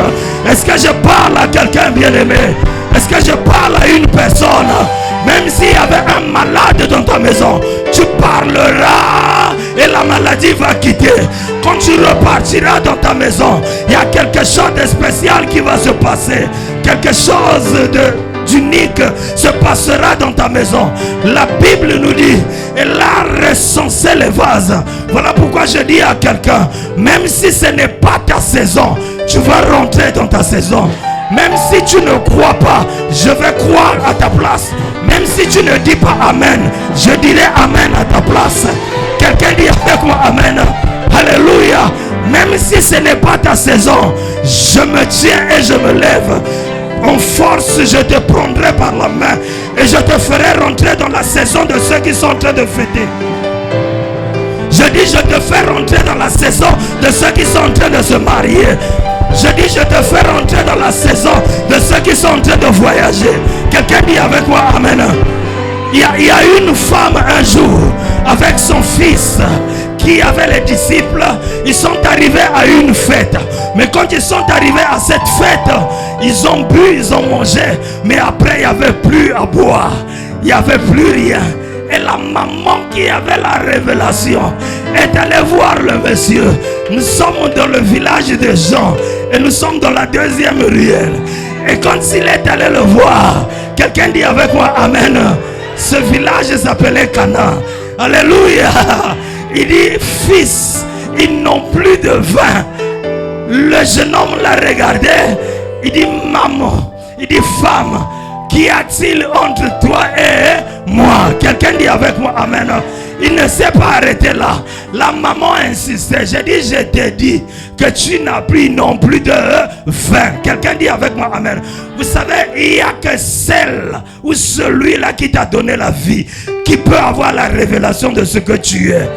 Est-ce que je parle à quelqu'un bien-aimé? Est-ce que je parle à une personne? Même s'il y avait un malade dans ta maison, tu parleras et la maladie va quitter. Quand tu repartiras dans ta maison, il y a quelque chose de spécial qui va se passer. Quelque chose d'unique se passera dans ta maison. La Bible nous dit, elle a recensé les vases. Voilà pourquoi je dis à quelqu'un, même si ce n'est pas ta saison, tu vas rentrer dans ta saison. Même si tu ne crois pas, je vais croire à ta place. Même si tu ne dis pas amen, je dirai amen à ta place. Quelqu'un dit avec moi amen. Alléluia. Même si ce n'est pas ta saison, je me tiens et je me lève. En force, je te prendrai par la main et je te ferai rentrer dans la saison de ceux qui sont en train de fêter. Je dis, je te fais rentrer dans la saison de ceux qui sont en train de se marier. Je dis, je te fais rentrer dans la saison de ceux qui sont en train de voyager. Quelqu'un dit avec moi, amen. Il y a une femme un jour avec son fils qui avait les disciples. Ils sont arrivés à une fête. Mais quand ils sont arrivés à cette fête, ils ont bu, ils ont mangé. Mais après, il n'y avait plus à boire. Il n'y avait plus rien. Et la maman qui avait la révélation est allée voir le monsieur. Nous sommes dans le village de Jean et nous sommes dans la deuxième ruelle. Et quand il est allé le voir, quelqu'un dit avec moi amen. Ce village s'appelait Cana. Alléluia. Il dit, fils, ils n'ont plus de vin. Le jeune homme l'a regardé. Il dit, maman. Il dit, femme, qu'y a-t-il entre toi et moi? Quelqu'un dit avec moi amen. Il ne s'est pas arrêté là. La maman insistait. J'ai dit, je t'ai dit que tu n'as pris non plus de vin. Quelqu'un dit avec moi amen. Vous savez, il n'y a que celle ou celui-là qui t'a donné la vie qui peut avoir la révélation de ce que tu es.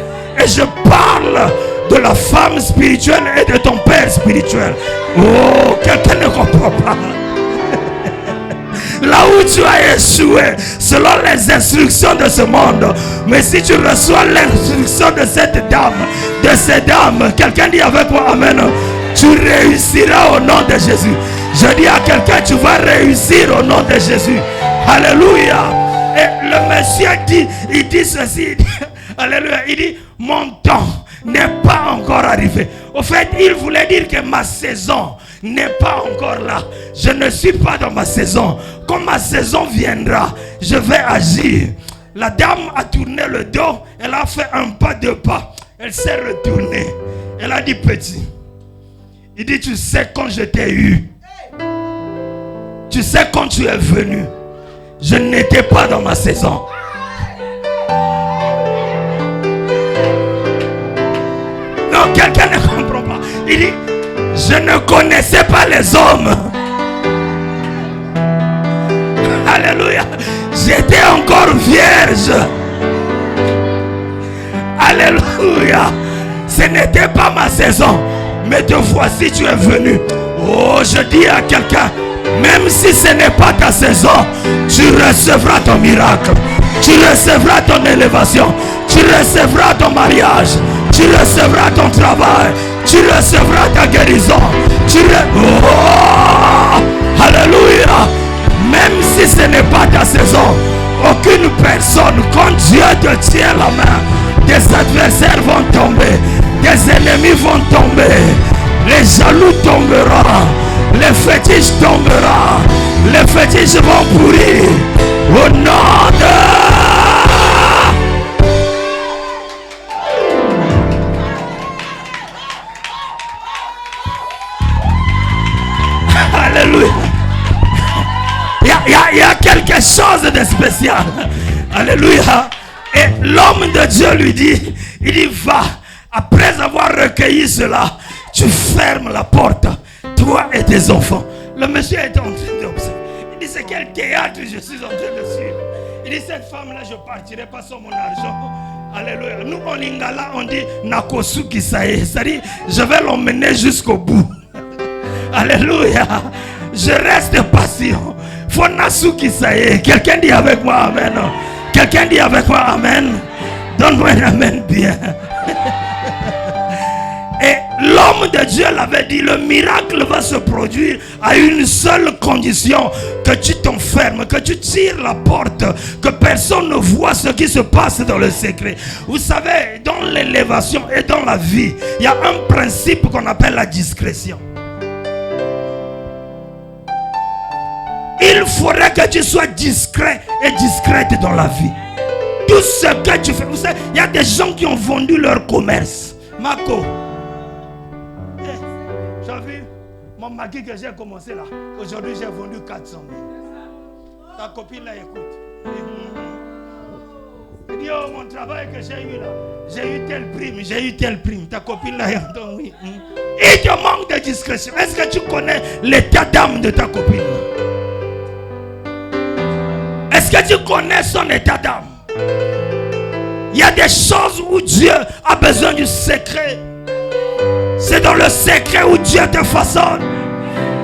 Et je parle de la femme spirituelle et de ton père spirituel. Oh, quelqu'un ne comprend pas. Là où tu as échoué, selon les instructions de ce monde. Mais si tu reçois l'instruction de cette dame, de ces dames, quelqu'un dit avec moi amen, tu réussiras au nom de Jésus. Je dis à quelqu'un, tu vas réussir au nom de Jésus. Alléluia. Et le monsieur dit, il dit ceci, il dit, alléluia, il dit, mon temps n'est pas encore arrivé. Au fait, il voulait dire que ma saison n'est pas encore là. Je ne suis pas dans ma saison. Quand ma saison viendra, je vais agir. La dame a tourné le dos. Elle a fait un pas, deux pas. Elle s'est retournée. Elle a dit, petit. Il dit, tu sais quand je t'ai eu. Tu sais quand tu es venu. Je n'étais pas dans ma saison. Non, quelqu'un ne comprend pas. Il dit, je ne connaissais pas les hommes. Alléluia. J'étais encore vierge. Alléluia. Ce n'était pas ma saison. Mais te voici, tu es venu. Oh, je dis à quelqu'un, même si ce n'est pas ta saison, tu recevras ton miracle. Tu recevras ton élévation. Tu recevras ton mariage. Tu recevras ton travail. Tu recevras ta guérison. Oh, alléluia. Même si ce n'est pas ta saison, aucune personne, quand Dieu te tient la main, des adversaires vont tomber, des ennemis vont tomber, les jaloux tomberont, les fétiches tomberont, les fétiches vont pourrir au nom de... Alléluia. Il y a quelque chose de spécial. Alléluia. Et l'homme de Dieu lui dit, il dit, va, après avoir recueilli cela, tu fermes la porte, toi et tes enfants. Le monsieur est en train d'observer. Il dit, c'est quel théâtre je suis en train de suivre. Il dit, cette femme-là, je ne partirai pas sans mon argent. Alléluia. Nous, en lingala, on dit, Nakosu Kisaye. C'est-à-dire, je vais l'emmener jusqu'au bout. Alléluia. Je reste patient. Fonasu Kisaye. Quelqu'un dit avec moi amen. Quelqu'un dit avec moi amen. Donne-moi un amen bien. Et l'homme de Dieu l'avait dit, le miracle va se produire à une seule condition, que tu t'enfermes, que tu tires la porte, que personne ne voit ce qui se passe dans le secret. Vous savez, dans l'élévation et dans la vie, il y a un principe qu'on appelle la discrétion. Il faudrait que tu sois discret et discrète dans la vie. Tout ce que tu fais, vous savez, il y a des gens qui ont vendu leur commerce. Marco, tu as vu mon maquis que j'ai commencé là. Aujourd'hui, j'ai vendu 400 000. Ta copine là écoute. Il dit, oh, mon travail que j'ai eu là, j'ai eu telle prime, j'ai eu telle prime. Ta copine là entend, oui. Il te manque de discrétion. Est-ce que tu connais l'état d'âme de ta copine? Est-ce que tu connais son état d'âme? Il y a des choses où Dieu a besoin du secret. C'est dans le secret où Dieu te façonne.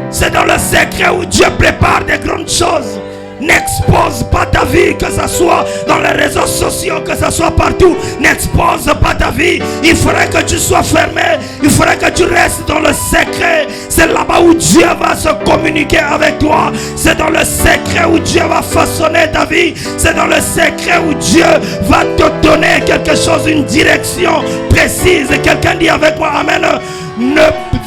C'est dans le secret où Dieu prépare des grandes choses. N'expose pas ta vie, que ce soit dans les réseaux sociaux, que ce soit partout. N'expose pas ta vie. Il faudrait que tu sois fermé. Il faudrait que tu restes dans le secret. C'est là-bas où Dieu va se communiquer avec toi. C'est dans le secret où Dieu va façonner ta vie. C'est dans le secret où Dieu va te donner quelque chose, une direction précise. Quelqu'un dit avec moi amen. Ne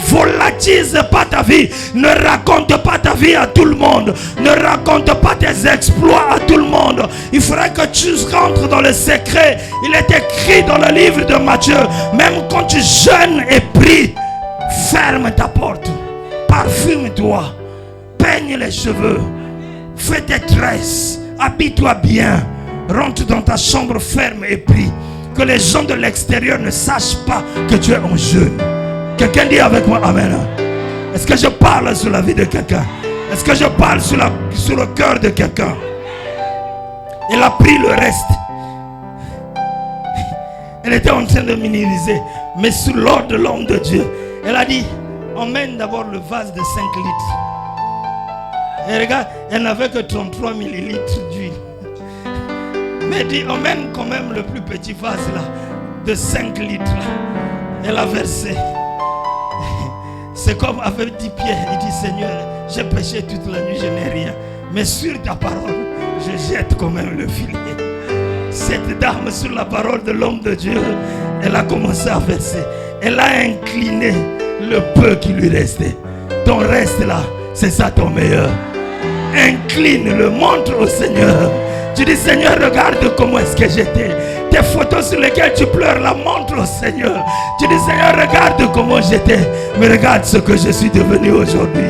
volatise pas ta vie. Ne raconte pas ta vie à tout le monde. Ne raconte pas tes exploits à tout le monde. Il faudrait que tu rentres dans le secret. Il est écrit dans le livre de Matthieu, même quand tu jeûnes et pries, ferme ta porte, parfume-toi, peigne les cheveux, fais tes tresses, habille-toi bien, rentre dans ta chambre, ferme et prie. Que les gens de l'extérieur ne sachent pas que tu es en jeûne. Quelqu'un dit avec moi amen. Est-ce que je parle sur la vie de quelqu'un? Est-ce que je parle sur le cœur de quelqu'un? Elle a pris le reste. Elle était en train de minimiser. Mais sous l'ordre de l'homme de Dieu, elle a dit, emmène d'abord le vase de 5 litres. Et regarde, elle n'avait que 33 millilitres d'huile. Mais dit, emmène quand même le plus petit vase là, de 5 litres là. Elle a versé. C'est comme avec 10 pieds. Il dit, Seigneur, j'ai péché toute la nuit, je n'ai rien. Mais sur ta parole, je jette quand même le filet. Cette dame, sur la parole de l'homme de Dieu, elle a commencé à verser. Elle a incliné le peu qui lui restait. Ton reste là, c'est ça ton meilleur. Incline-le, montre au Seigneur. Tu dis, Seigneur, regarde comment est-ce que j'étais. Tes photos sur lesquelles tu pleures, la montre au Seigneur. Tu dis, Seigneur, regarde comment j'étais. Mais regarde ce que je suis devenu aujourd'hui.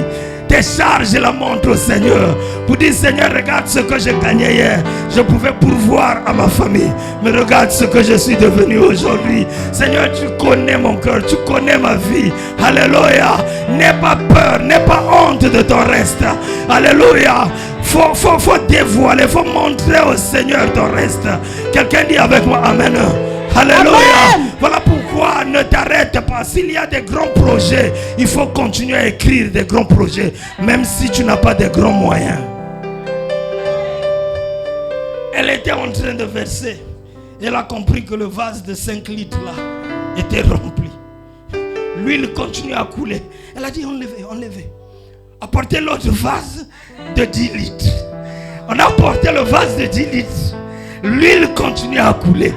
Décharge la montre au Seigneur. Pour dire, Seigneur, regarde ce que je gagnais hier. Je pouvais pourvoir à ma famille. Mais regarde ce que je suis devenu aujourd'hui. Seigneur, tu connais mon cœur. Tu connais ma vie. Alléluia. N'aie pas peur. N'aie pas honte de ton reste. Alléluia. Faut dévoiler. Faut montrer au Seigneur ton reste. Quelqu'un dit avec moi amen. Alléluia. Amen. Voilà pourquoi ne t'arrête pas. S'il y a des grands projets, il faut continuer à écrire des grands projets, même si tu n'as pas de grands moyens. Elle était en train de verser. Elle a compris que le vase de 5 litres là était rempli. L'huile continuait à couler. Elle a dit, enlevez. Apportez l'autre vase de 10 litres. On a apporté le vase de 10 litres. L'huile continue à couler.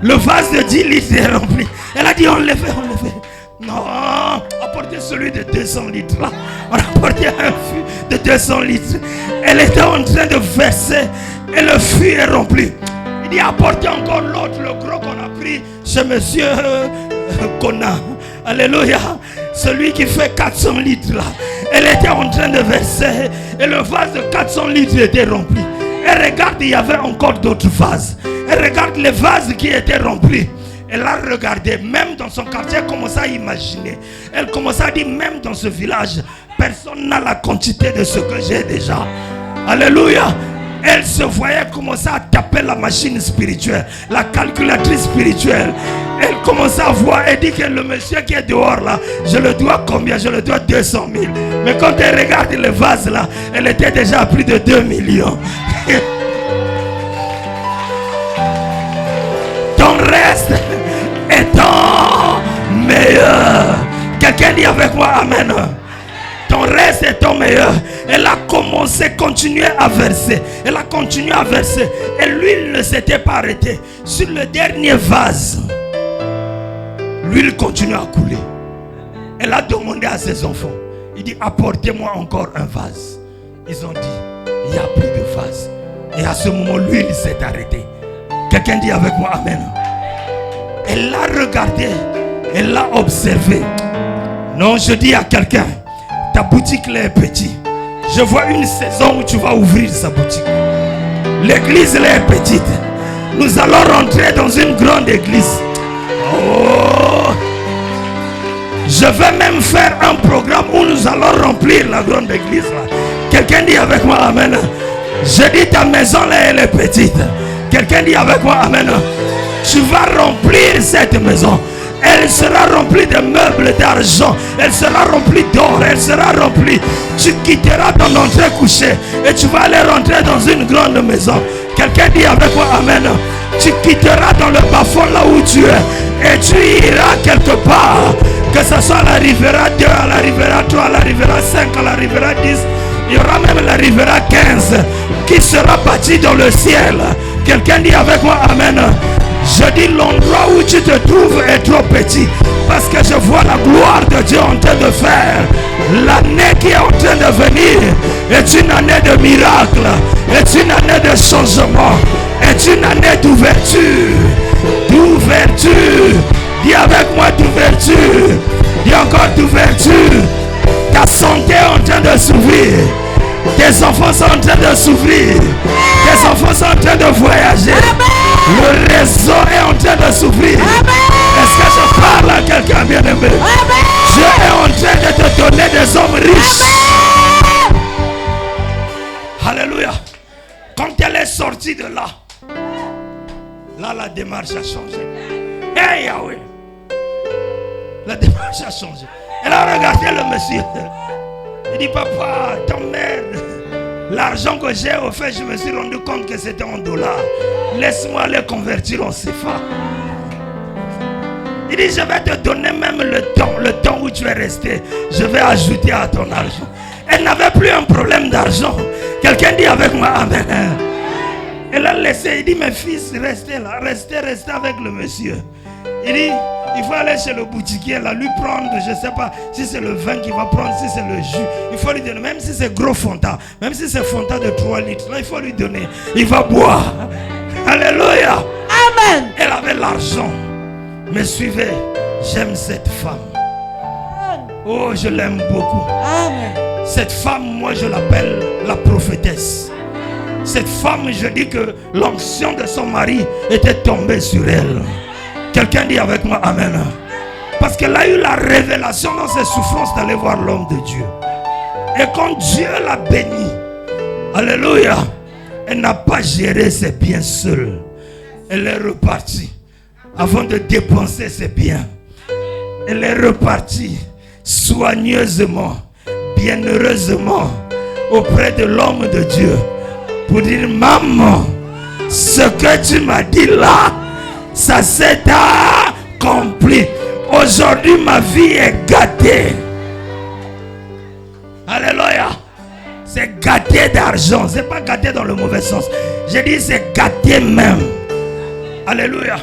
Le vase de 10 litres est rempli. Elle a dit, enlevez. Non, apportez celui de 200 litres là. On a apporté un fût de 200 litres. Elle était en train de verser et le fût est rempli. Il dit, apportez encore l'autre, le gros qu'on a pris chez monsieur Kona. Alléluia. Celui qui fait 400 litres là. Elle était en train de verser et le vase de 400 litres était rempli. Elle regarde, il y avait encore d'autres vases. Elle regarde les vases qui étaient remplis. Elle a regardé, même dans son quartier, elle commence à imaginer. Elle commence à dire, même dans ce village, personne n'a la quantité de ce que j'ai déjà. Alléluia. Elle se voyait commencer à taper la machine spirituelle, la calculatrice spirituelle. Elle commence à voir et dit que le monsieur qui est dehors là, je le dois combien? Je le dois 200 000. Mais quand elle regarde les vases là, elle était déjà à plus de 2 millions. Ton reste est ton meilleur. Quelqu'un dit avec moi amen. Ton reste est ton meilleur. Elle a commencé, continué à verser. Elle a continué à verser. Et l'huile ne s'était pas arrêtée. Sur le dernier vase, l'huile continue à couler. Elle a demandé à ses enfants. Il dit, apportez-moi encore un vase. Ils ont dit, il n'y a plus de vase. Et à ce moment, l'huile s'est arrêtée. Quelqu'un dit avec moi amen. Elle l'a regardé. Elle l'a observé. Non, je dis à quelqu'un, ta boutique là est petite. Je vois une saison où tu vas ouvrir sa boutique. L'église là est petite. Nous allons rentrer dans une grande église. Oh! Je vais même faire un programme où nous allons remplir la grande église là. Quelqu'un dit avec moi amen. Je dis ta maison là elle est petite. Quelqu'un dit avec moi amen. Tu vas remplir cette maison. Elle sera remplie de meubles d'argent. Elle sera remplie d'or. Elle sera remplie. Tu quitteras ton entrée couchée et tu vas aller rentrer dans une grande maison. Quelqu'un dit avec moi amen. Tu quitteras dans le bas-fond là où tu es et tu iras quelque part. Que ce soit à la Rivera 2, à la Rivera 3, à la Rivera 5, à la Rivera 10. Il y aura même la Rivera 15 qui sera bâtie dans le ciel. Quelqu'un dit avec moi amen. Je dis l'endroit où tu te trouves est trop petit. Parce que je vois la gloire de Dieu en train de faire. L'année qui est en train de venir est une année de miracle. Est une année de changement. Est une année d'ouverture. D'ouverture. Dis avec moi d'ouverture. Dis encore d'ouverture. Ta santé est en train de s'ouvrir. Tes enfants sont en train de s'ouvrir. Tes enfants sont en train de voyager. Le réseau est en train de souffrir. Est-ce que je parle à quelqu'un bien-aimé? Dieu est en train de te donner des hommes riches. Alléluia. Quand elle est sortie de là, la démarche a changé. Hey Yahweh. La démarche a changé. Elle a regardé le monsieur. Il dit, papa, t'emmerde. L'argent que j'ai offert, je me suis rendu compte que c'était en dollars. Laisse-moi les convertir en CFA. Il dit, je vais te donner même le temps où tu es resté. Je vais ajouter à ton argent. Elle n'avait plus un problème d'argent. Quelqu'un dit avec moi, amen. Elle a laissé, il dit, mes fils, restez là, restez avec le monsieur. Il dit, il faut aller chez le boutiquier là, lui prendre, je ne sais pas si c'est le vin qu'il va prendre, si c'est le jus. Il faut lui donner, même si c'est gros Fanta, même si c'est Fanta de 3 litres, là, il faut lui donner. Il va boire. Alléluia. Amen. Elle avait l'argent. Mais suivez, j'aime cette femme. Oh, je l'aime beaucoup. Amen. Cette femme, moi je l'appelle la prophétesse. Cette femme, je dis que l'onction de son mari était tombée sur elle. Quelqu'un dit avec moi amen. Parce qu'elle a eu la révélation dans ses souffrances d'aller voir l'homme de Dieu. Et quand Dieu l'a bénie, alléluia, elle n'a pas géré ses biens seule. Elle est repartie avant de dépenser ses biens. Elle est repartie soigneusement, bienheureusement auprès de l'homme de Dieu pour dire, maman, ce que tu m'as dit là, ça s'est accompli. Aujourd'hui ma vie est gâtée. Alléluia. C'est gâté d'argent. C'est pas gâté dans le mauvais sens. J'ai dit c'est gâté même. Alléluia.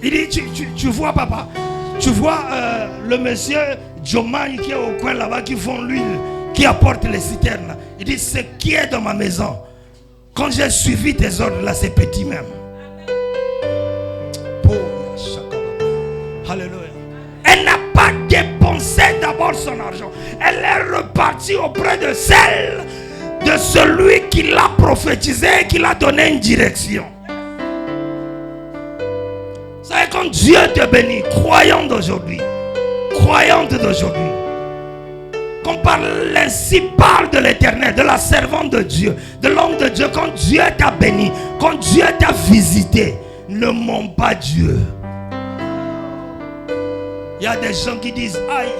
Il dit tu vois papa, tu vois le monsieur Jomai qui est au coin là-bas, qui font l'huile, qui apporte les citernes. Il dit ce qui est dans ma maison, quand j'ai suivi tes ordres là, c'est petit même. Alléluia. Elle n'a pas dépensé d'abord son argent. Elle est repartie auprès de celle, de celui qui l'a prophétisé et qui l'a donné une direction. Vous savez, quand Dieu te bénit, croyante d'aujourd'hui, qu'on parle ainsi, parle de l'éternel, de la servante de Dieu, de l'homme de Dieu. Quand Dieu t'a béni, quand Dieu t'a visité, ne mens pas Dieu. Il y a des gens qui disent, aïe,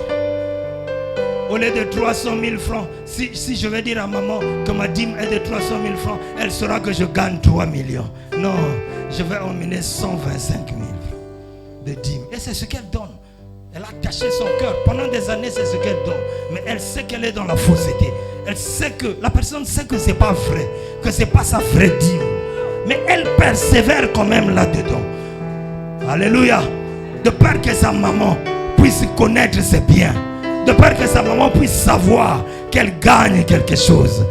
au lieu de 300 000 francs, si je vais dire à maman que ma dîme est de 300 000 francs, elle saura que je gagne 3 millions. Non, je vais emmener 125 000 de dîme. Et c'est ce qu'elle donne. Elle a caché son cœur. Pendant des années, c'est ce qu'elle donne. Mais elle sait qu'elle est dans la fausseté. Elle sait que, la personne sait que ce n'est pas vrai, que ce n'est pas sa vraie dîme. Mais elle persévère quand même là-dedans. Alléluia. De peur que sa maman puisse connaître ses biens. De peur que sa maman puisse savoir qu'elle gagne quelque chose.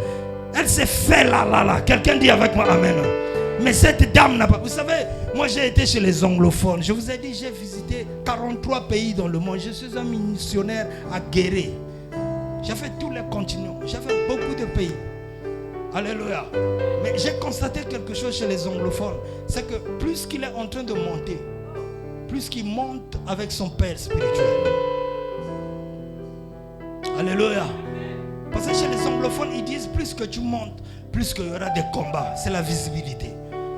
Elle s'est fait là. Quelqu'un dit avec moi amen. Mais cette dame n'a pas... Vous savez, moi j'ai été chez les anglophones. Je vous ai dit, j'ai visité 43 pays dans le monde. Je suis un missionnaire aguerri. J'ai fait tous les continents. J'ai fait beaucoup de pays. Alléluia. Mais j'ai constaté quelque chose chez les anglophones. C'est que plus qu'il est en train de monter, plus qu'il monte avec son père spirituel. Alléluia. Parce que chez les anglophones, ils disent plus que tu montes, plus qu'il y aura des combats. C'est la visibilité.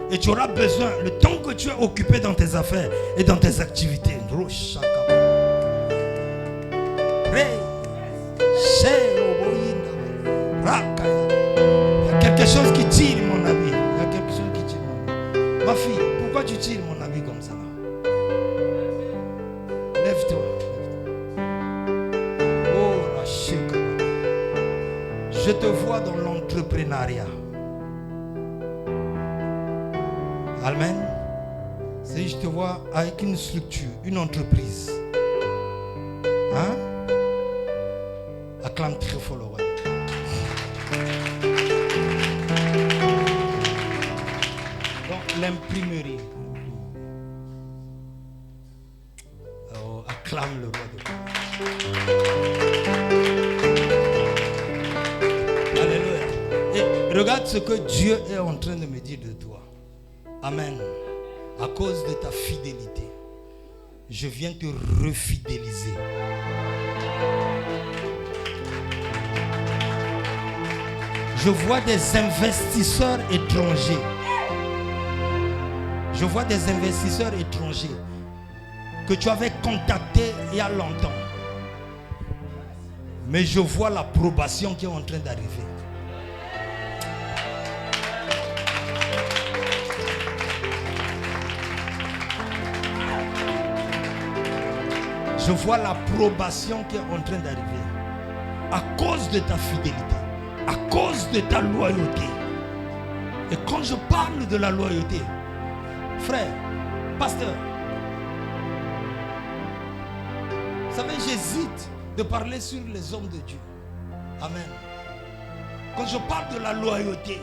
Et tu auras besoin, le temps que tu es occupé dans tes affaires et dans tes activités. Il y a quelque chose qui tire mon ami. Il y a quelque chose qui tire mon ami. Ma fille, pourquoi tu tires mon ami comme ça? Lève-toi. Oh, Rachel. Je te vois dans l'entrepreneuriat. Amen. Si je te vois avec une structure, une entreprise. Hein? Acclame très fort le roi. Donc l'imprimerie. Oh, acclame le roi de Dieu. Alléluia. Et regarde ce que Dieu est en train de me dire de toi. Amen. À cause de ta fidélité. je viens te refidéliser. Je vois des investisseurs étrangers. Je vois des investisseurs étrangers que tu avais contactés il y a longtemps. Mais je vois l'approbation qui est en train d'arriver. Je vois l'approbation qui est en train d'arriver. À cause de ta fidélité. À cause de ta loyauté. Et quand je parle de la loyauté, frère, pasteur, vous savez, j'hésite de parler sur les hommes de Dieu. Amen. Quand je parle de la loyauté,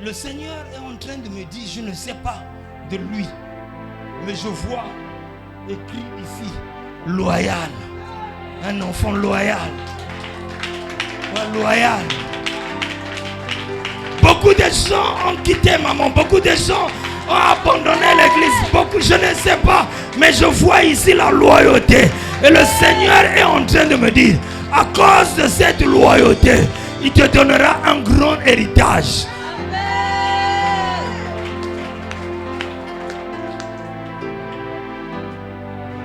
le Seigneur est en train de me dire, je ne sais pas de lui, mais je vois écrit ici, loyal. Un enfant loyal. Loyal. Beaucoup de gens ont quitté maman, beaucoup de gens ont abandonné l'église, beaucoup, je ne sais pas, mais je vois ici la loyauté. Et le Seigneur est en train de me dire, à cause de cette loyauté, il te donnera un grand héritage.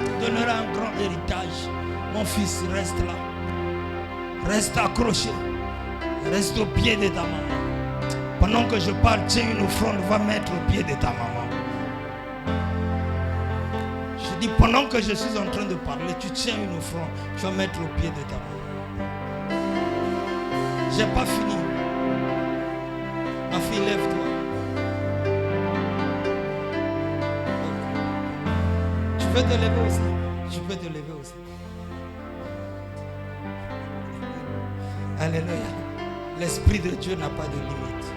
Il te donnera un grand héritage. Mon fils, reste là. Reste accroché. Reste au pied de ta maman. Pendant que je parle, tiens une offrande, va mettre au pied de ta maman. Je dis, pendant que je suis en train de parler, tu tiens une offrande, tu vas mettre au pied de ta maman. J'ai pas fini. Ma fille, lève-toi. Tu peux te lever aussi. Tu peux te lever aussi. Alléluia. L'Esprit de Dieu n'a pas de limite.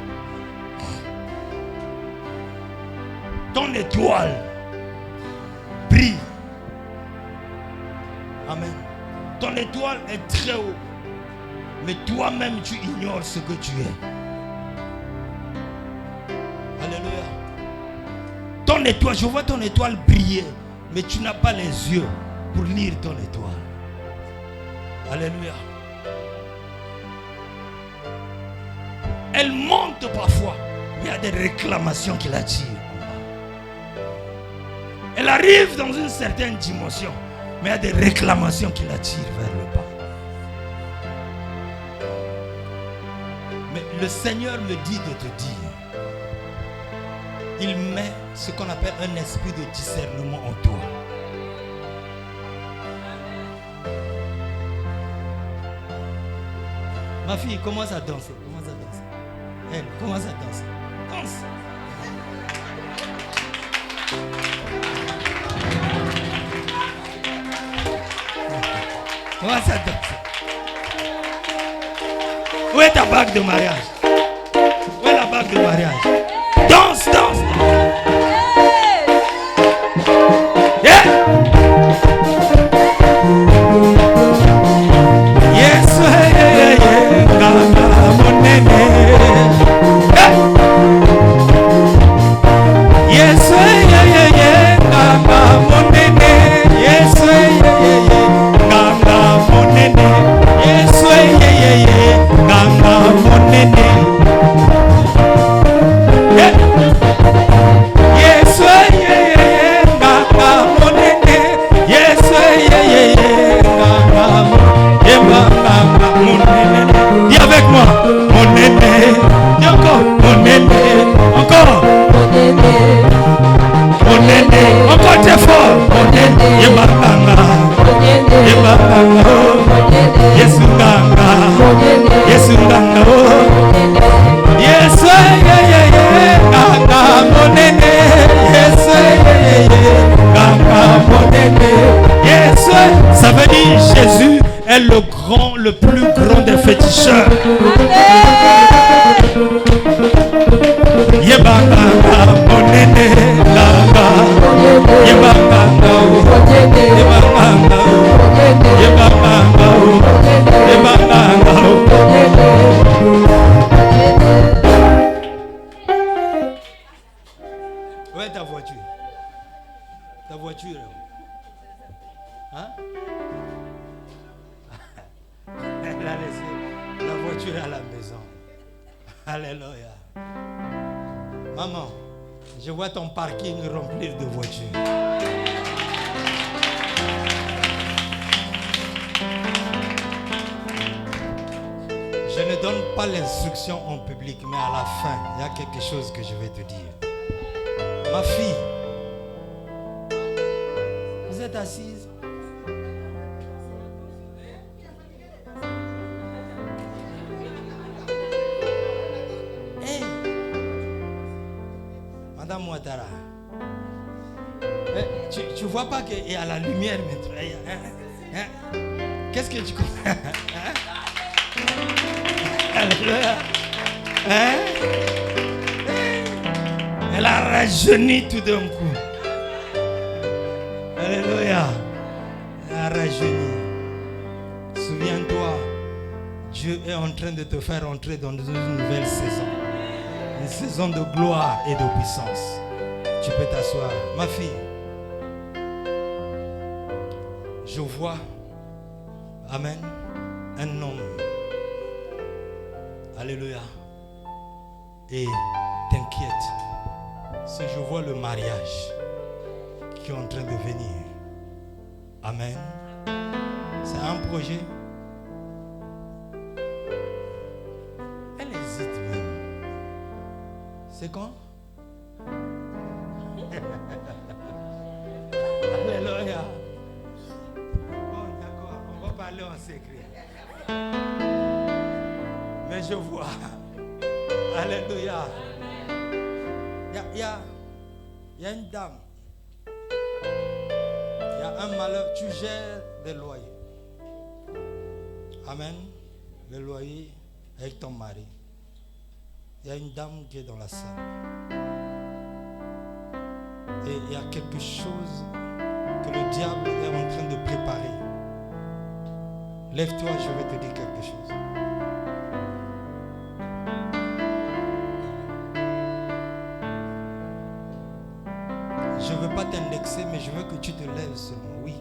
Ton étoile brille. Amen. Ton étoile est très haut. Mais toi-même, tu ignores ce que tu es. Alléluia. Ton étoile, je vois ton étoile briller. Mais tu n'as pas les yeux pour lire ton étoile. Alléluia. Elle monte parfois, mais il y a des réclamations qui l'attirent. Elle arrive dans une certaine dimension, mais il y a des réclamations qui l'attirent vers le bas. Mais le Seigneur me dit de te dire, il met ce qu'on appelle un esprit de discernement en toi. Ma fille commence à danser. Elle commence à danser. Danse. Commence à danser. Où est ta bague de mariage? Où est la bague de mariage? Danse, danse. Yeah. Yes, yeah, yeah, mon nene. Yes, yeah, yeah, yeah, Ganga mon nene. Yes, yeah, yeah, yeah, Ganga mon nene. Yes, yeah, yeah, yeah, Ganga mon nene. Yeah. Alléluia. Maman, je vois ton parking rempli de voitures. Je ne donne pas l'instruction en public, mais à la fin, il y a quelque chose que je vais te dire. Ma fille, vous êtes assise? Hey, Madame Ouattara, tu vois pas qu'il y a la lumière maintenant? Qu'est-ce que tu comprends? Elle a rajeuni tout d'un coup. Alléluia. Elle a rajeuni. Souviens-toi, Dieu est en train de te faire entrer dans une nouvelle saison. Une saison de gloire et de puissance. Tu peux t'asseoir. Ma fille, je vois, amen, un homme. Alléluia. Et t'inquiète, si je vois le mariage qui est en train de venir. Amen. C'est un projet. Elle hésite même. C'est quand? Alléluia. Bon, d'accord, on va parler en secret. Mais je vois. Alléluia. Il y a une dame. Il y a un malheur. Tu gères des loyers. Amen. Le loyer avec ton mari. Il y a une dame qui est dans la salle. Et il y a quelque chose que le diable est en train de préparer. Lève-toi, je vais te dire quelque chose. Je ne veux pas t'indexer, mais je veux que tu te lèves seulement. Oui.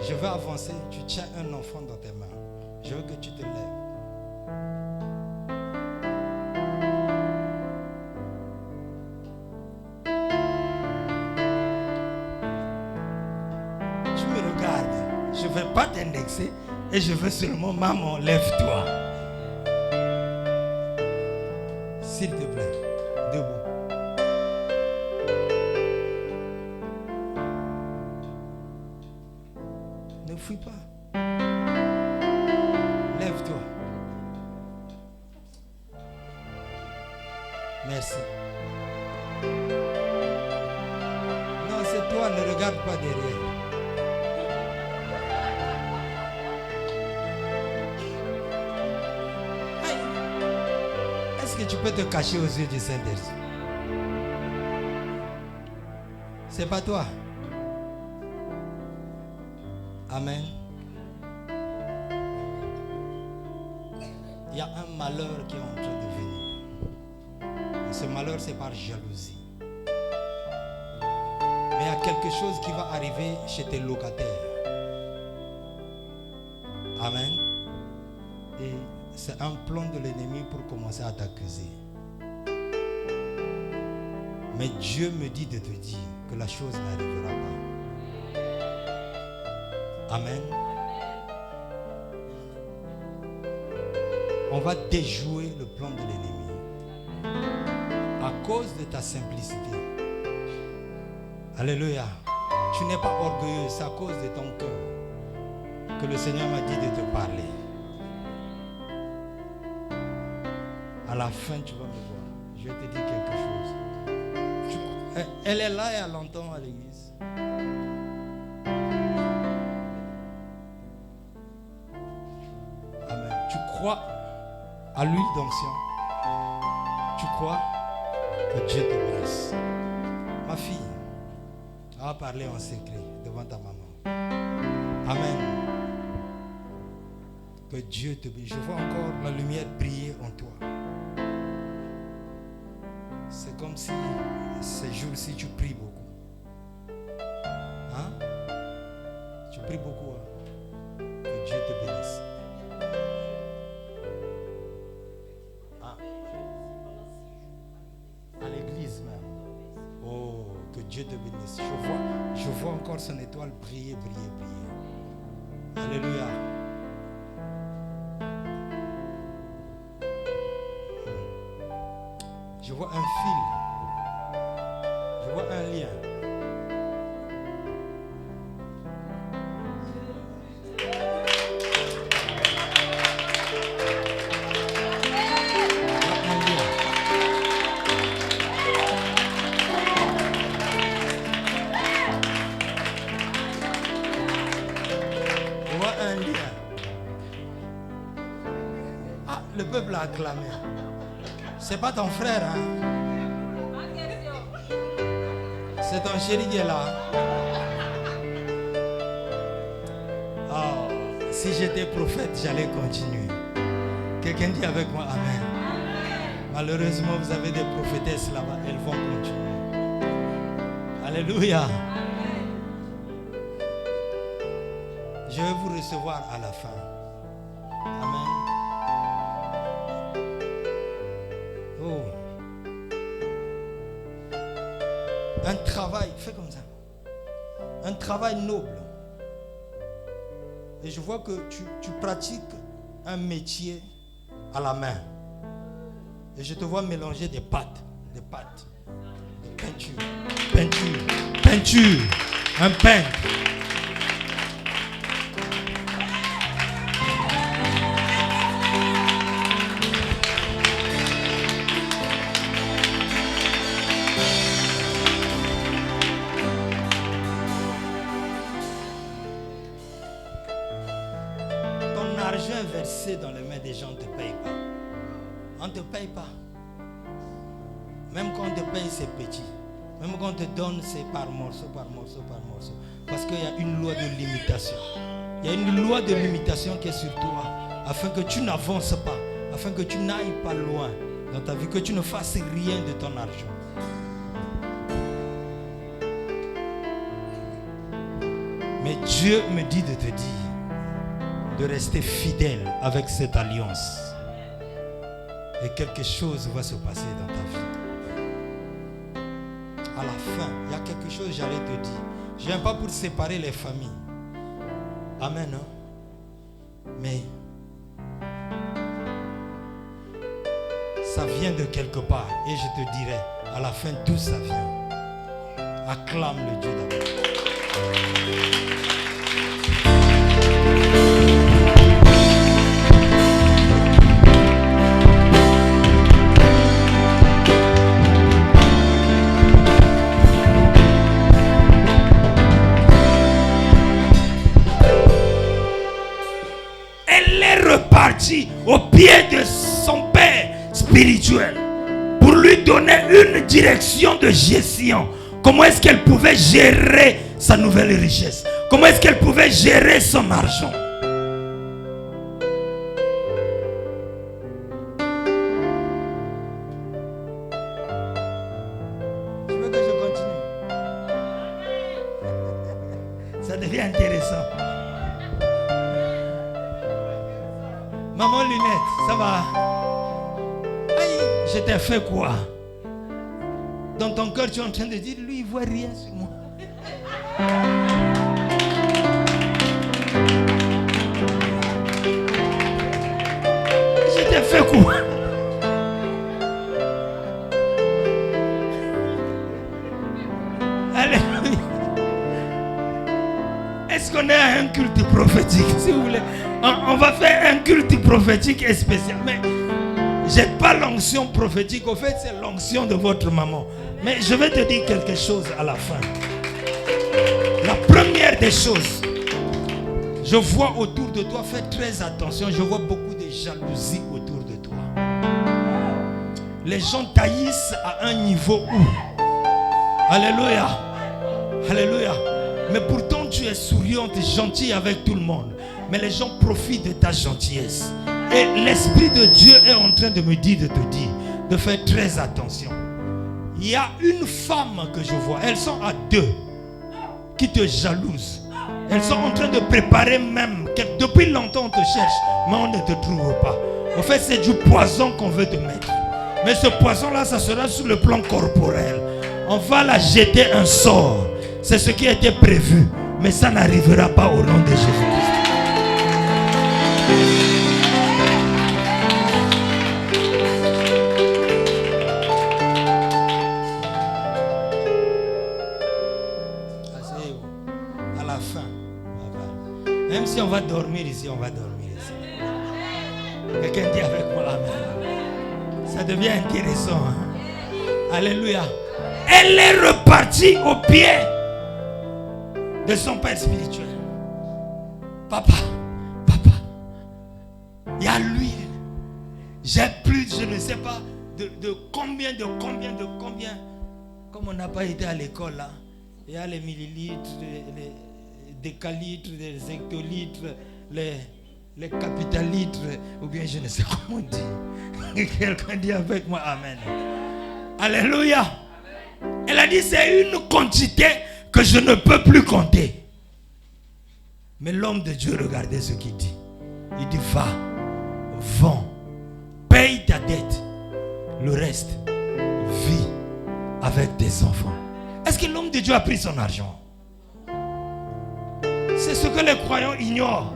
Je veux avancer. Tu tiens un enfant dans tes mains. Je veux que tu te lèves. Tu me regardes. Je ne veux pas t'indexer et je veux seulement, maman, lève-toi. S'il te plaît, debout. Ne fuis pas. Lève-toi. Merci. Non, c'est toi, ne regarde pas derrière. Est-ce que tu peux te cacher aux yeux du Saint-Esprit? C'est pas toi. Amen. Il y a un malheur qui est en train de venir. Et ce malheur, c'est par jalousie. Mais il y a quelque chose qui va arriver chez tes locataires. Amen. Et c'est un plan de l'ennemi pour commencer à t'accuser. Mais Dieu me dit de te dire que la chose n'arrivera pas. Amen. On va déjouer le plan de l'ennemi à cause de ta simplicité. Alléluia. Tu n'es pas orgueilleux, c'est à cause de ton cœur que le Seigneur m'a dit de te parler. À la fin, tu vas me voir. Je vais te dire quelque chose. Elle est là et elle entend à l'église. Amen. Tu crois à l'huile d'onction. Tu crois que Dieu te blesse. Ma fille, on va parler en secret devant ta maman. Amen. Que Dieu te bénisse. Je vois encore la lumière briller en toi. C'est comme si ces jours-ci tu pries beaucoup. Hein? prie beaucoup. Hein. Que Dieu te bénisse. Ah. À l'église même. Oh, que Dieu te bénisse. Je vois encore son étoile briller, briller, briller. Alléluia. Je vois un fil. Je vois un lien. Je vois un lien. Ah, le peuple a acclamé. C'est pas ton frère, hein? C'est ton chéri qui est là. Oh, si j'étais prophète, j'allais continuer. Quelqu'un dit avec moi Amen. Malheureusement, vous avez des prophétesses là-bas. Elles vont continuer. Alléluia. Je vais vous recevoir à la fin. Amen. Oh. Un travail, fais comme ça. Un travail noble. Et je vois que tu pratiques un métier à la main. Et je te vois mélanger des pâtes, de peinture, un peintre. Versé dans les mains des gens, on ne te paye pas. On ne te paye pas. Même quand on te paye, c'est petit. Même quand on te donne, c'est par morceau, par morceau, par morceau. Parce qu'il y a une loi de limitation. Il y a une loi de limitation qui est sur toi. Afin que tu n'avances pas. Afin que tu n'ailles pas loin dans ta vie. Que tu ne fasses rien de ton argent. Mais Dieu me dit de te dire de rester fidèle avec cette alliance. Et quelque chose va se passer dans ta vie. À la fin, il y a quelque chose, j'allais te dire. Je ne viens pas pour séparer les familles. Amen. Hein? Mais ça vient de quelque part. Et je te dirai, à la fin, tout ça vient. Acclame le Dieu d'abord. Au pied de son père spirituel pour lui donner une direction de gestion. Comment est-ce qu'elle pouvait gérer sa nouvelle richesse? Comment est-ce qu'elle pouvait gérer son argent? Tu veux que je continue? Ça devient intéressant. Maman Lunette, ça va? Aïe, je t'ai fait quoi? Dans ton cœur, tu es en train de dire, lui, il ne voit rien sur moi. Je t'ai fait quoi? Alléluia. Est-ce qu'on est à un culte prophétique, s'il vous plaît? On va faire un culte prophétique et spécial. Mais j'ai pas l'onction prophétique. Au fait, c'est l'onction de votre maman. Mais je vais te dire quelque chose à la fin. La première des choses, je vois autour de toi, fais très attention, je vois beaucoup de jalousie autour de toi. Les gens taillissent à un niveau où, alléluia, alléluia, mais pourtant tu es souriante et gentille avec tout le monde. Mais les gens profitent de ta gentillesse. Et l'Esprit de Dieu est en train de me dire, de faire très attention. Il y a une femme que je vois, elles sont à deux, qui te jalousent. Elles sont en train de préparer même. Depuis longtemps on te cherche, mais on ne te trouve pas. En fait, c'est du poison qu'on veut te mettre. Mais ce poison-là, ça sera sur le plan corporel. On va la jeter un sort. C'est ce qui a été prévu. Mais ça n'arrivera pas au nom de Jésus-Christ. Asseyez-vous. À la fin, même si on va dormir ici, on va dormir ici. Quelqu'un dit avec moi Amen. Ça devient intéressant. Hein? Alléluia. Elle est repartie au pied de son père spirituel. Papa, il y a l'huile. J'ai plus, je ne sais pas, de combien. Comme on n'a pas été à l'école là, il y a les millilitres, les décalitres, les hectolitres, les capitalitres, ou bien je ne sais comment on dit. Quelqu'un dit avec moi Amen. Alléluia. Elle a dit c'est une quantité que je ne peux plus compter. Mais l'homme de Dieu, regardez ce qu'il dit. Il dit va, vends, paye ta dette. Le reste, vis avec tes enfants. Est-ce que l'homme de Dieu a pris son argent? C'est ce que les croyants ignorent.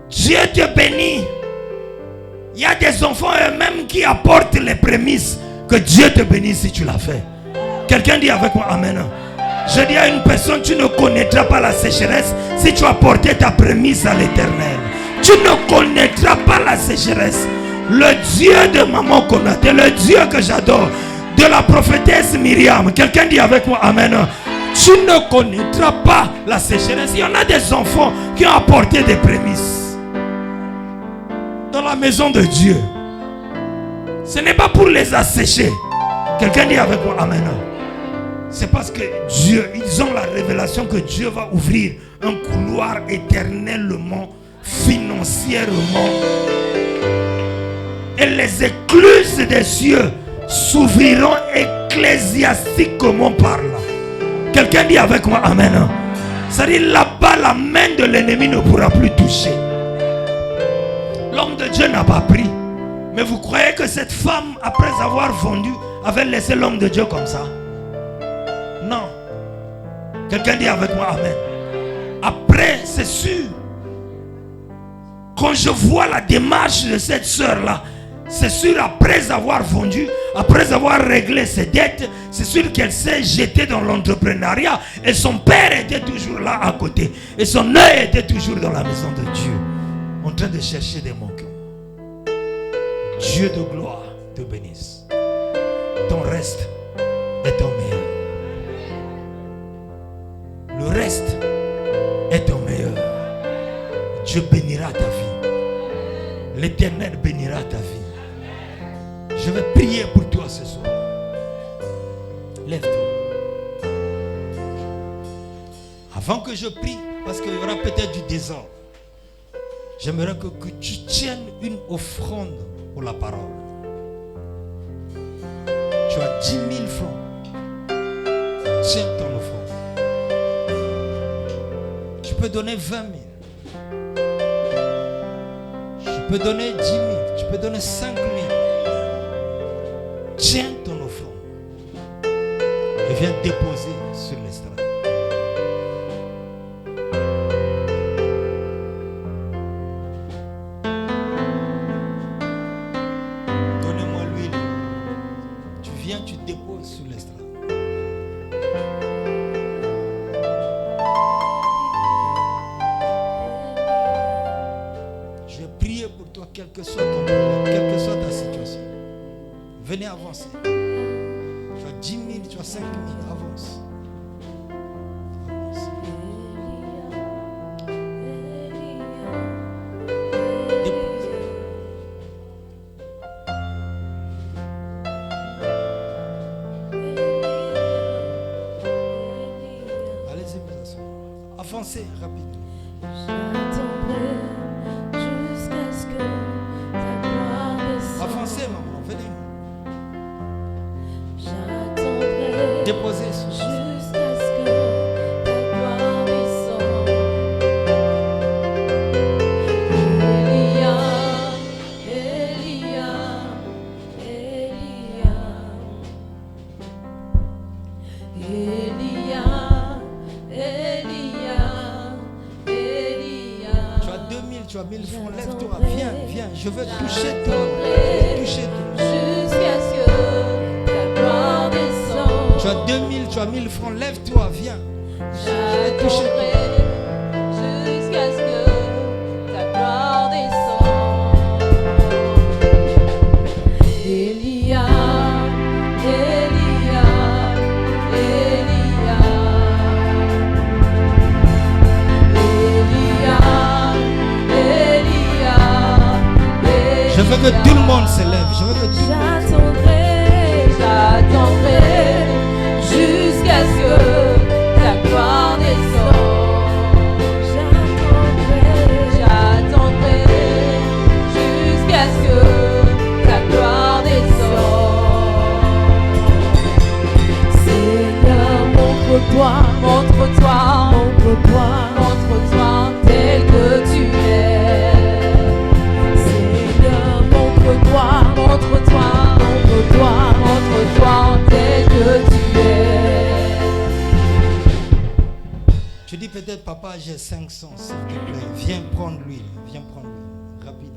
Dieu te bénit. Il y a des enfants eux-mêmes qui apportent les prémices que Dieu te bénisse si tu l'as fait. Quelqu'un dit avec moi Amen. Je dis à une personne, tu ne connaîtras pas la sécheresse si tu as porté ta prémisse à l'Éternel. Tu ne connaîtras pas la sécheresse. Le Dieu de Maman Konaté, le Dieu que j'adore, de la prophétesse Myriam. Quelqu'un dit avec moi Amen. Tu ne connaîtras pas la sécheresse. Il y en a des enfants qui ont apporté des prémices dans la maison de Dieu. Ce n'est pas pour les assécher. Quelqu'un dit avec moi Amen. C'est parce que Dieu, ils ont la révélation que Dieu va ouvrir un couloir éternellement, financièrement. Et les écluses des cieux s'ouvriront ecclésiastiquement par là. Quelqu'un dit avec moi Amen. C'est-à-dire là-bas, la main de l'ennemi ne pourra plus toucher. L'homme de Dieu n'a pas pris. Mais vous croyez que cette femme, après avoir vendu, avait laissé l'homme de Dieu comme ça? Non. Quelqu'un dit avec moi Amen. Après, c'est sûr. Quand je vois la démarche de cette sœur-là, c'est sûr, après avoir vendu, après avoir réglé ses dettes, c'est sûr qu'elle s'est jetée dans l'entrepreneuriat. Et son père était toujours là à côté. Et son œil était toujours dans la maison de Dieu, en train de chercher des mots. Dieu de gloire te bénisse. Ton reste est ton meilleur. Le reste est ton meilleur. Dieu bénira ta vie. L'Éternel bénira ta vie. Je vais prier pour toi ce soir. Lève-toi. Avant que je prie, parce qu'il y aura peut-être du désordre, j'aimerais que tu tiennes une offrande pour la parole. Tu as 10 000 francs. Tiens ton offrande. Tu peux donner 20 000. Tu peux donner 10 000. Tu peux donner 5 000. Tiens ton offrande. Et viens déposer sur l'estrade. Quel que soit ton problème, quelle que soit ta situation, venez avancer. Tu as 10 000, tu as 5 000, avance. Avance. Dépose. Allez-y, vous asseoir. Avancez rapidement. Avancez, maman, venez. Déposez. Jusqu'à ce que ta gloire descende. tu as 1000 francs, lève-toi, viens, viens, je veux toucher toi. Je veux toucher toi. Jusqu'à ce que ta gloire descende. Tu as 2000, tu as 1000 francs, lève-toi, viens. Je vais toucher toi. Jusqu'à ce que ta gloire descende. Elia, Elia, Elia, Elia, Elia, Elia. Je veux que tout le monde se lève. Je veux que tout le monde. J'attendrai jusqu'à ce que ta gloire descende. J'attendrai jusqu'à ce que ta gloire descende. Seigneur, montre-toi, montre-toi, montre-toi, montre-toi tel que tu es. Seigneur, montre-toi, montre-toi, montre-toi, montre-toi tel que tu es. Tu dis peut-être, papa, j'ai 500, s'il te plaît. Viens prendre l'huile. Viens prendre l'huile. Rapidement.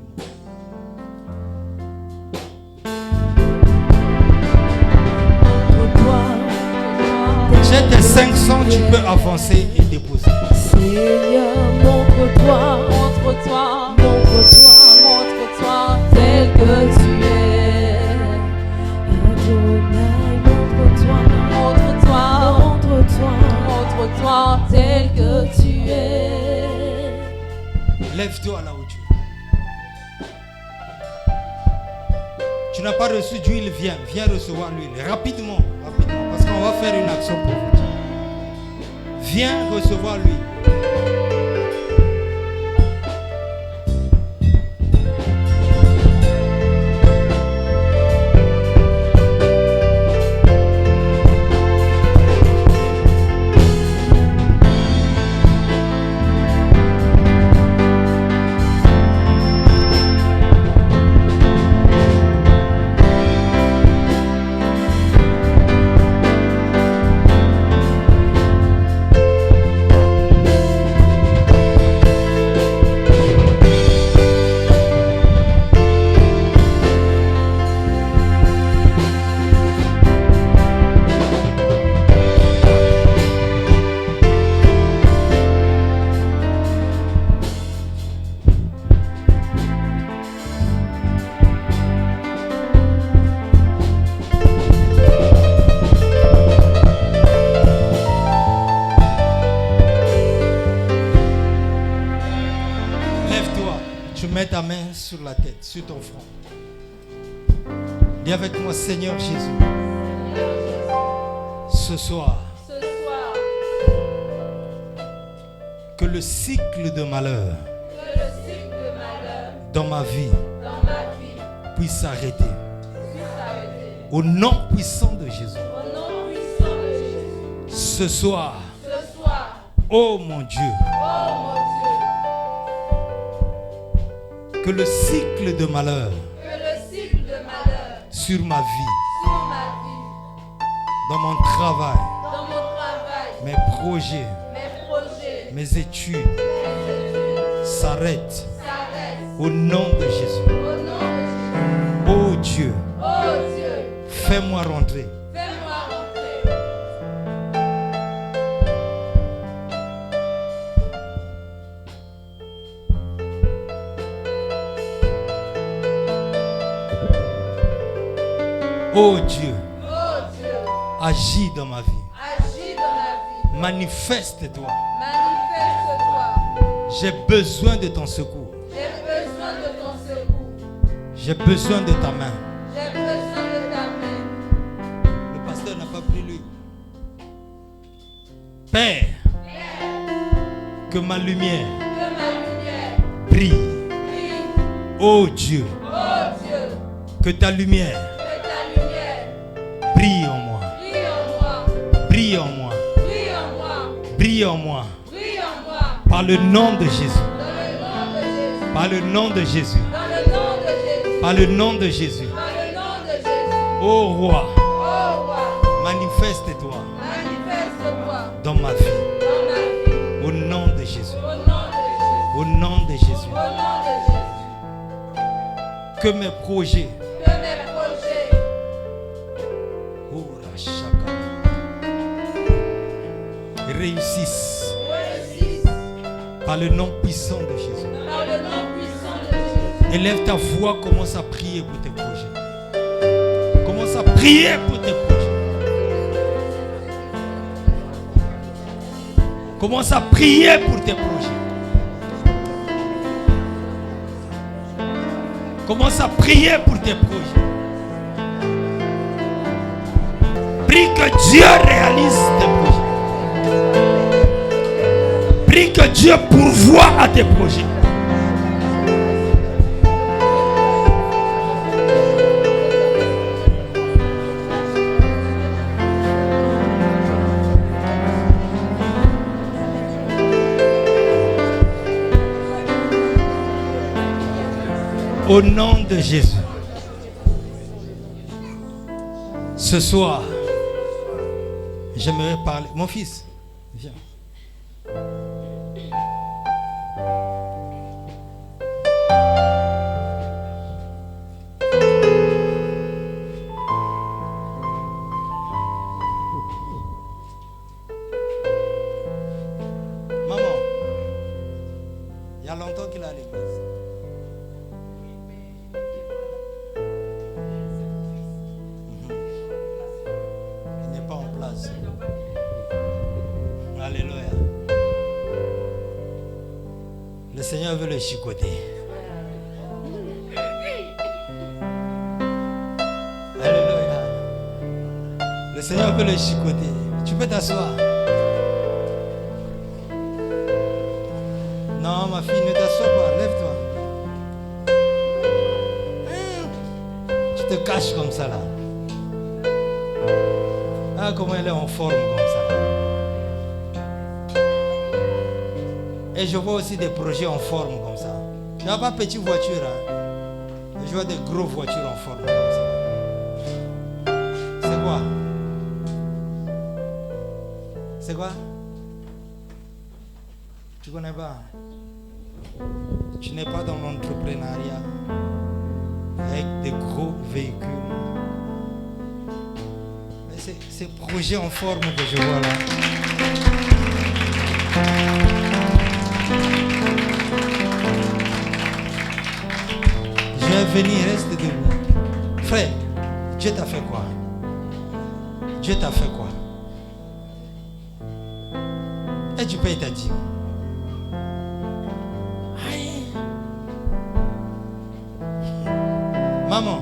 J'ai tes 500, tu peux avancer et déposer. Seigneur, montre-toi, montre-toi, montre-toi, montre-toi tel que tu es. Adonai, montre-toi, montre-toi, montre-toi, montre-toi tel que tu es. Lève-toi là où tu es. Tu n'as pas reçu d'huile, viens recevoir l'huile. Rapidement, rapidement, parce qu'on va faire une action pour vous. Viens recevoir l'huile. Ta main sur la tête, sur ton front. Dis avec moi, Seigneur Jésus, ce soir, que le cycle de malheur dans ma vie puisse s'arrêter. Au nom puissant de Jésus. Ce soir, oh mon Dieu, que le cycle de malheur sur ma vie, dans mon travail, mes projets, mes études s'arrêtent au nom de Jésus. Oh Dieu, fais-moi rentrer. Oh Dieu, agis dans ma vie. Manifeste-toi. J'ai besoin de ton secours. J'ai besoin de ta main. Le pasteur n'a pas pris lui. Père, que ma lumière brille. Oh Dieu, que ta lumière brille en moi. Brille en moi. Brille en moi. Par le nom de Jésus. Par le nom de Jésus. Par le nom de Jésus. Ô roi, manifeste-toi dans ma vie. Au nom de Jésus. Au nom de Jésus. Que mes projets réussissent par le nom puissant de Jésus. Élève ta voix, commence à prier pour tes projets. Commence à prier pour tes projets. Commence à prier pour tes projets. Commence à prier pour tes projets. Prie que Dieu réalise tes projets. Prie que Dieu pourvoie à tes projets. Au nom de Jésus. Ce soir, j'aimerais parler. Mon fils, viens. Maman, il y a longtemps qu'il est à l'église. Alléluia. Le Seigneur veut le chicoter. Alléluia. Le Seigneur veut le chicoter. Tu peux t'asseoir. Non, ma fille, ne t'assois pas. Lève-toi. Tu te caches comme ça là. Ah, comment elle est en forme comme ça. Et je vois aussi des projets en forme comme ça. Je ne vois pas petites voitures. Hein. Je vois des grosses voitures en forme comme ça. C'est quoi? C'est quoi? Tu ne connais pas? Tu n'es pas dans l'entrepreneuriat avec des gros véhicules. C'est ces projets en forme que je vois là. Je vais venir, reste debout. Frère, Dieu t'a fait quoi? Dieu t'a fait quoi? Et tu payes ta dîme. Maman,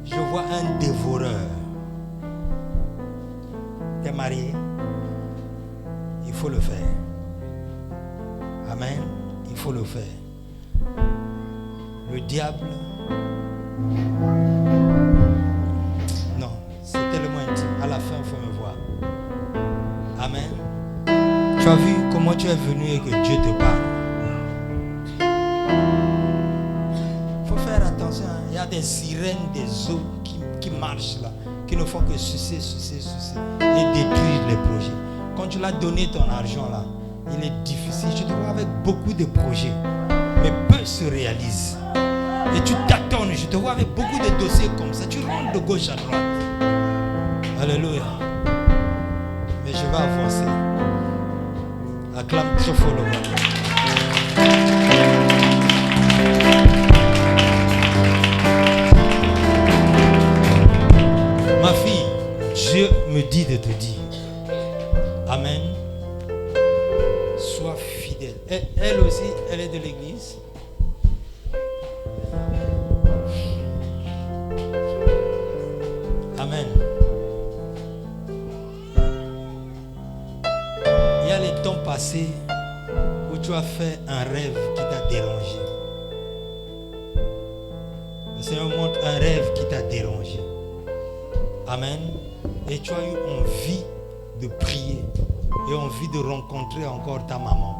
je vois un dévoreur. T'es marié? Il faut le faire. Amen. Il faut le faire. Le diable, non, c'est tellement intime. À la fin, il faut me voir. Amen. Tu as vu comment tu es venu et que Dieu te parle. Il faut faire attention. Il y a des sirènes, des eaux qui marchent là, qui ne font que sucer et détruire les projets. Quand tu l'as donné ton argent là, il est difficile. Je te vois avec beaucoup de projets, mais peu se réalisent. Et tu t'attends, je te vois avec beaucoup de dossiers comme ça. Tu rentres de gauche à droite. Alléluia. Mais je vais avancer. Acclame très fort le roi. Ma fille, Dieu me dit de te dire. Amen. Sois fidèle. Et elle aussi, elle est de l'église. Amen. Il y a les temps passés où tu as fait un rêve qui t'a dérangé. Le Seigneur montre un rêve qui t'a dérangé. Amen. Et tu as eu envie de prier et envie de rencontrer encore ta maman.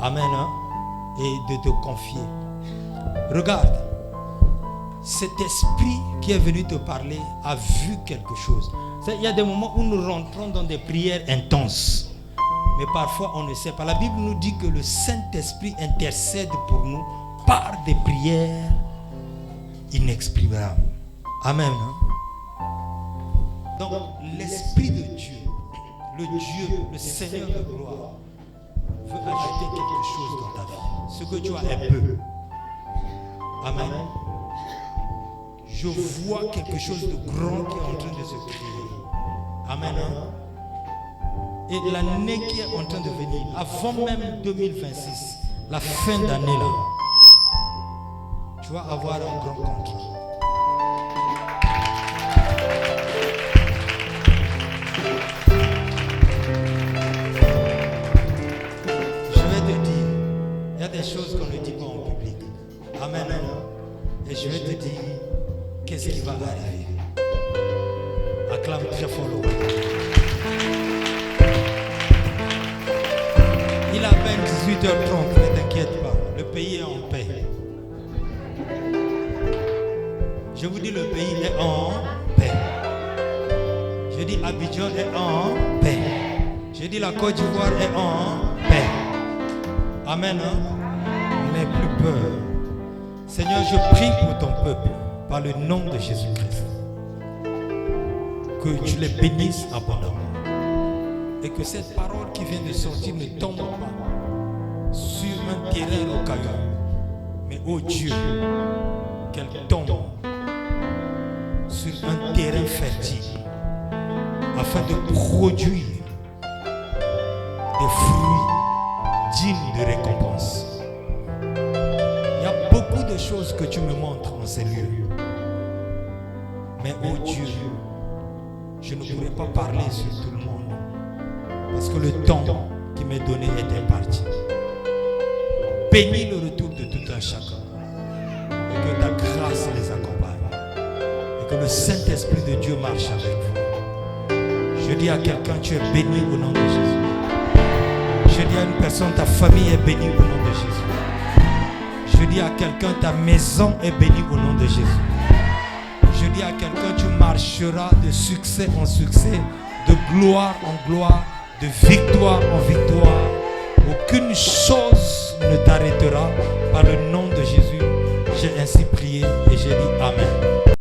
Amen. Hein? Et de te confier. Regarde. Cet esprit qui est venu te parler a vu quelque chose. Il y a des moments où nous rentrons dans des prières intenses. Mais parfois, on ne sait pas. La Bible nous dit que le Saint-Esprit intercède pour nous par des prières inexprimables. Amen. Donc, l'Esprit de Dieu, le Seigneur de gloire, veut ajouter quelque chose dans ta vie. Ce que tu as est peu. Amen. Je vois quelque chose de grand qui est en train de se créer. Amen. Et l'année qui est en train de venir, avant même 2026, la fin d'année là, tu vas avoir un grand contrat. Je vais te dire, il y a des choses qu'on ne dit pas en public. Amen. Et je vais te dire, qu'est-ce qui va arriver. Acclame très fort le roi. Il a à peine 18h30, ne t'inquiète pas, le pays est en paix. Je vous dis, le pays est en paix. Je dis, Abidjan est en paix. Je dis, la Côte d'Ivoire est en paix. Amen. N'aie plus peur. Seigneur, je prie pour ton peuple, par le nom de Jésus-Christ, que tu les bénisses abondamment. Et que cette parole qui vient de sortir ne tombe pas sur un terrain rocailleux, mais ô Dieu, qu'elle tombe sur un terrain fertile afin de produire des fruits dignes de récompense. Il y a beaucoup de choses que tu me montres en ces lieux, mais ô Dieu, je ne pourrais pas parler sur tout le monde. Parce que le temps qui m'est donné était parti. Bénis le retour de tout un chacun. Et que ta grâce les accompagne. Et que le Saint-Esprit de Dieu marche avec vous. Je dis à quelqu'un, tu es béni au nom de Jésus. Je dis à une personne, ta famille est bénie au nom de Jésus. Je dis à quelqu'un, ta maison est bénie au nom de Jésus. Je dis à quelqu'un, tu marcheras de succès en succès, de gloire en gloire, de victoire en victoire. Aucune chose ne t'arrêtera. Par le nom de Jésus, j'ai ainsi prié et j'ai dit Amen.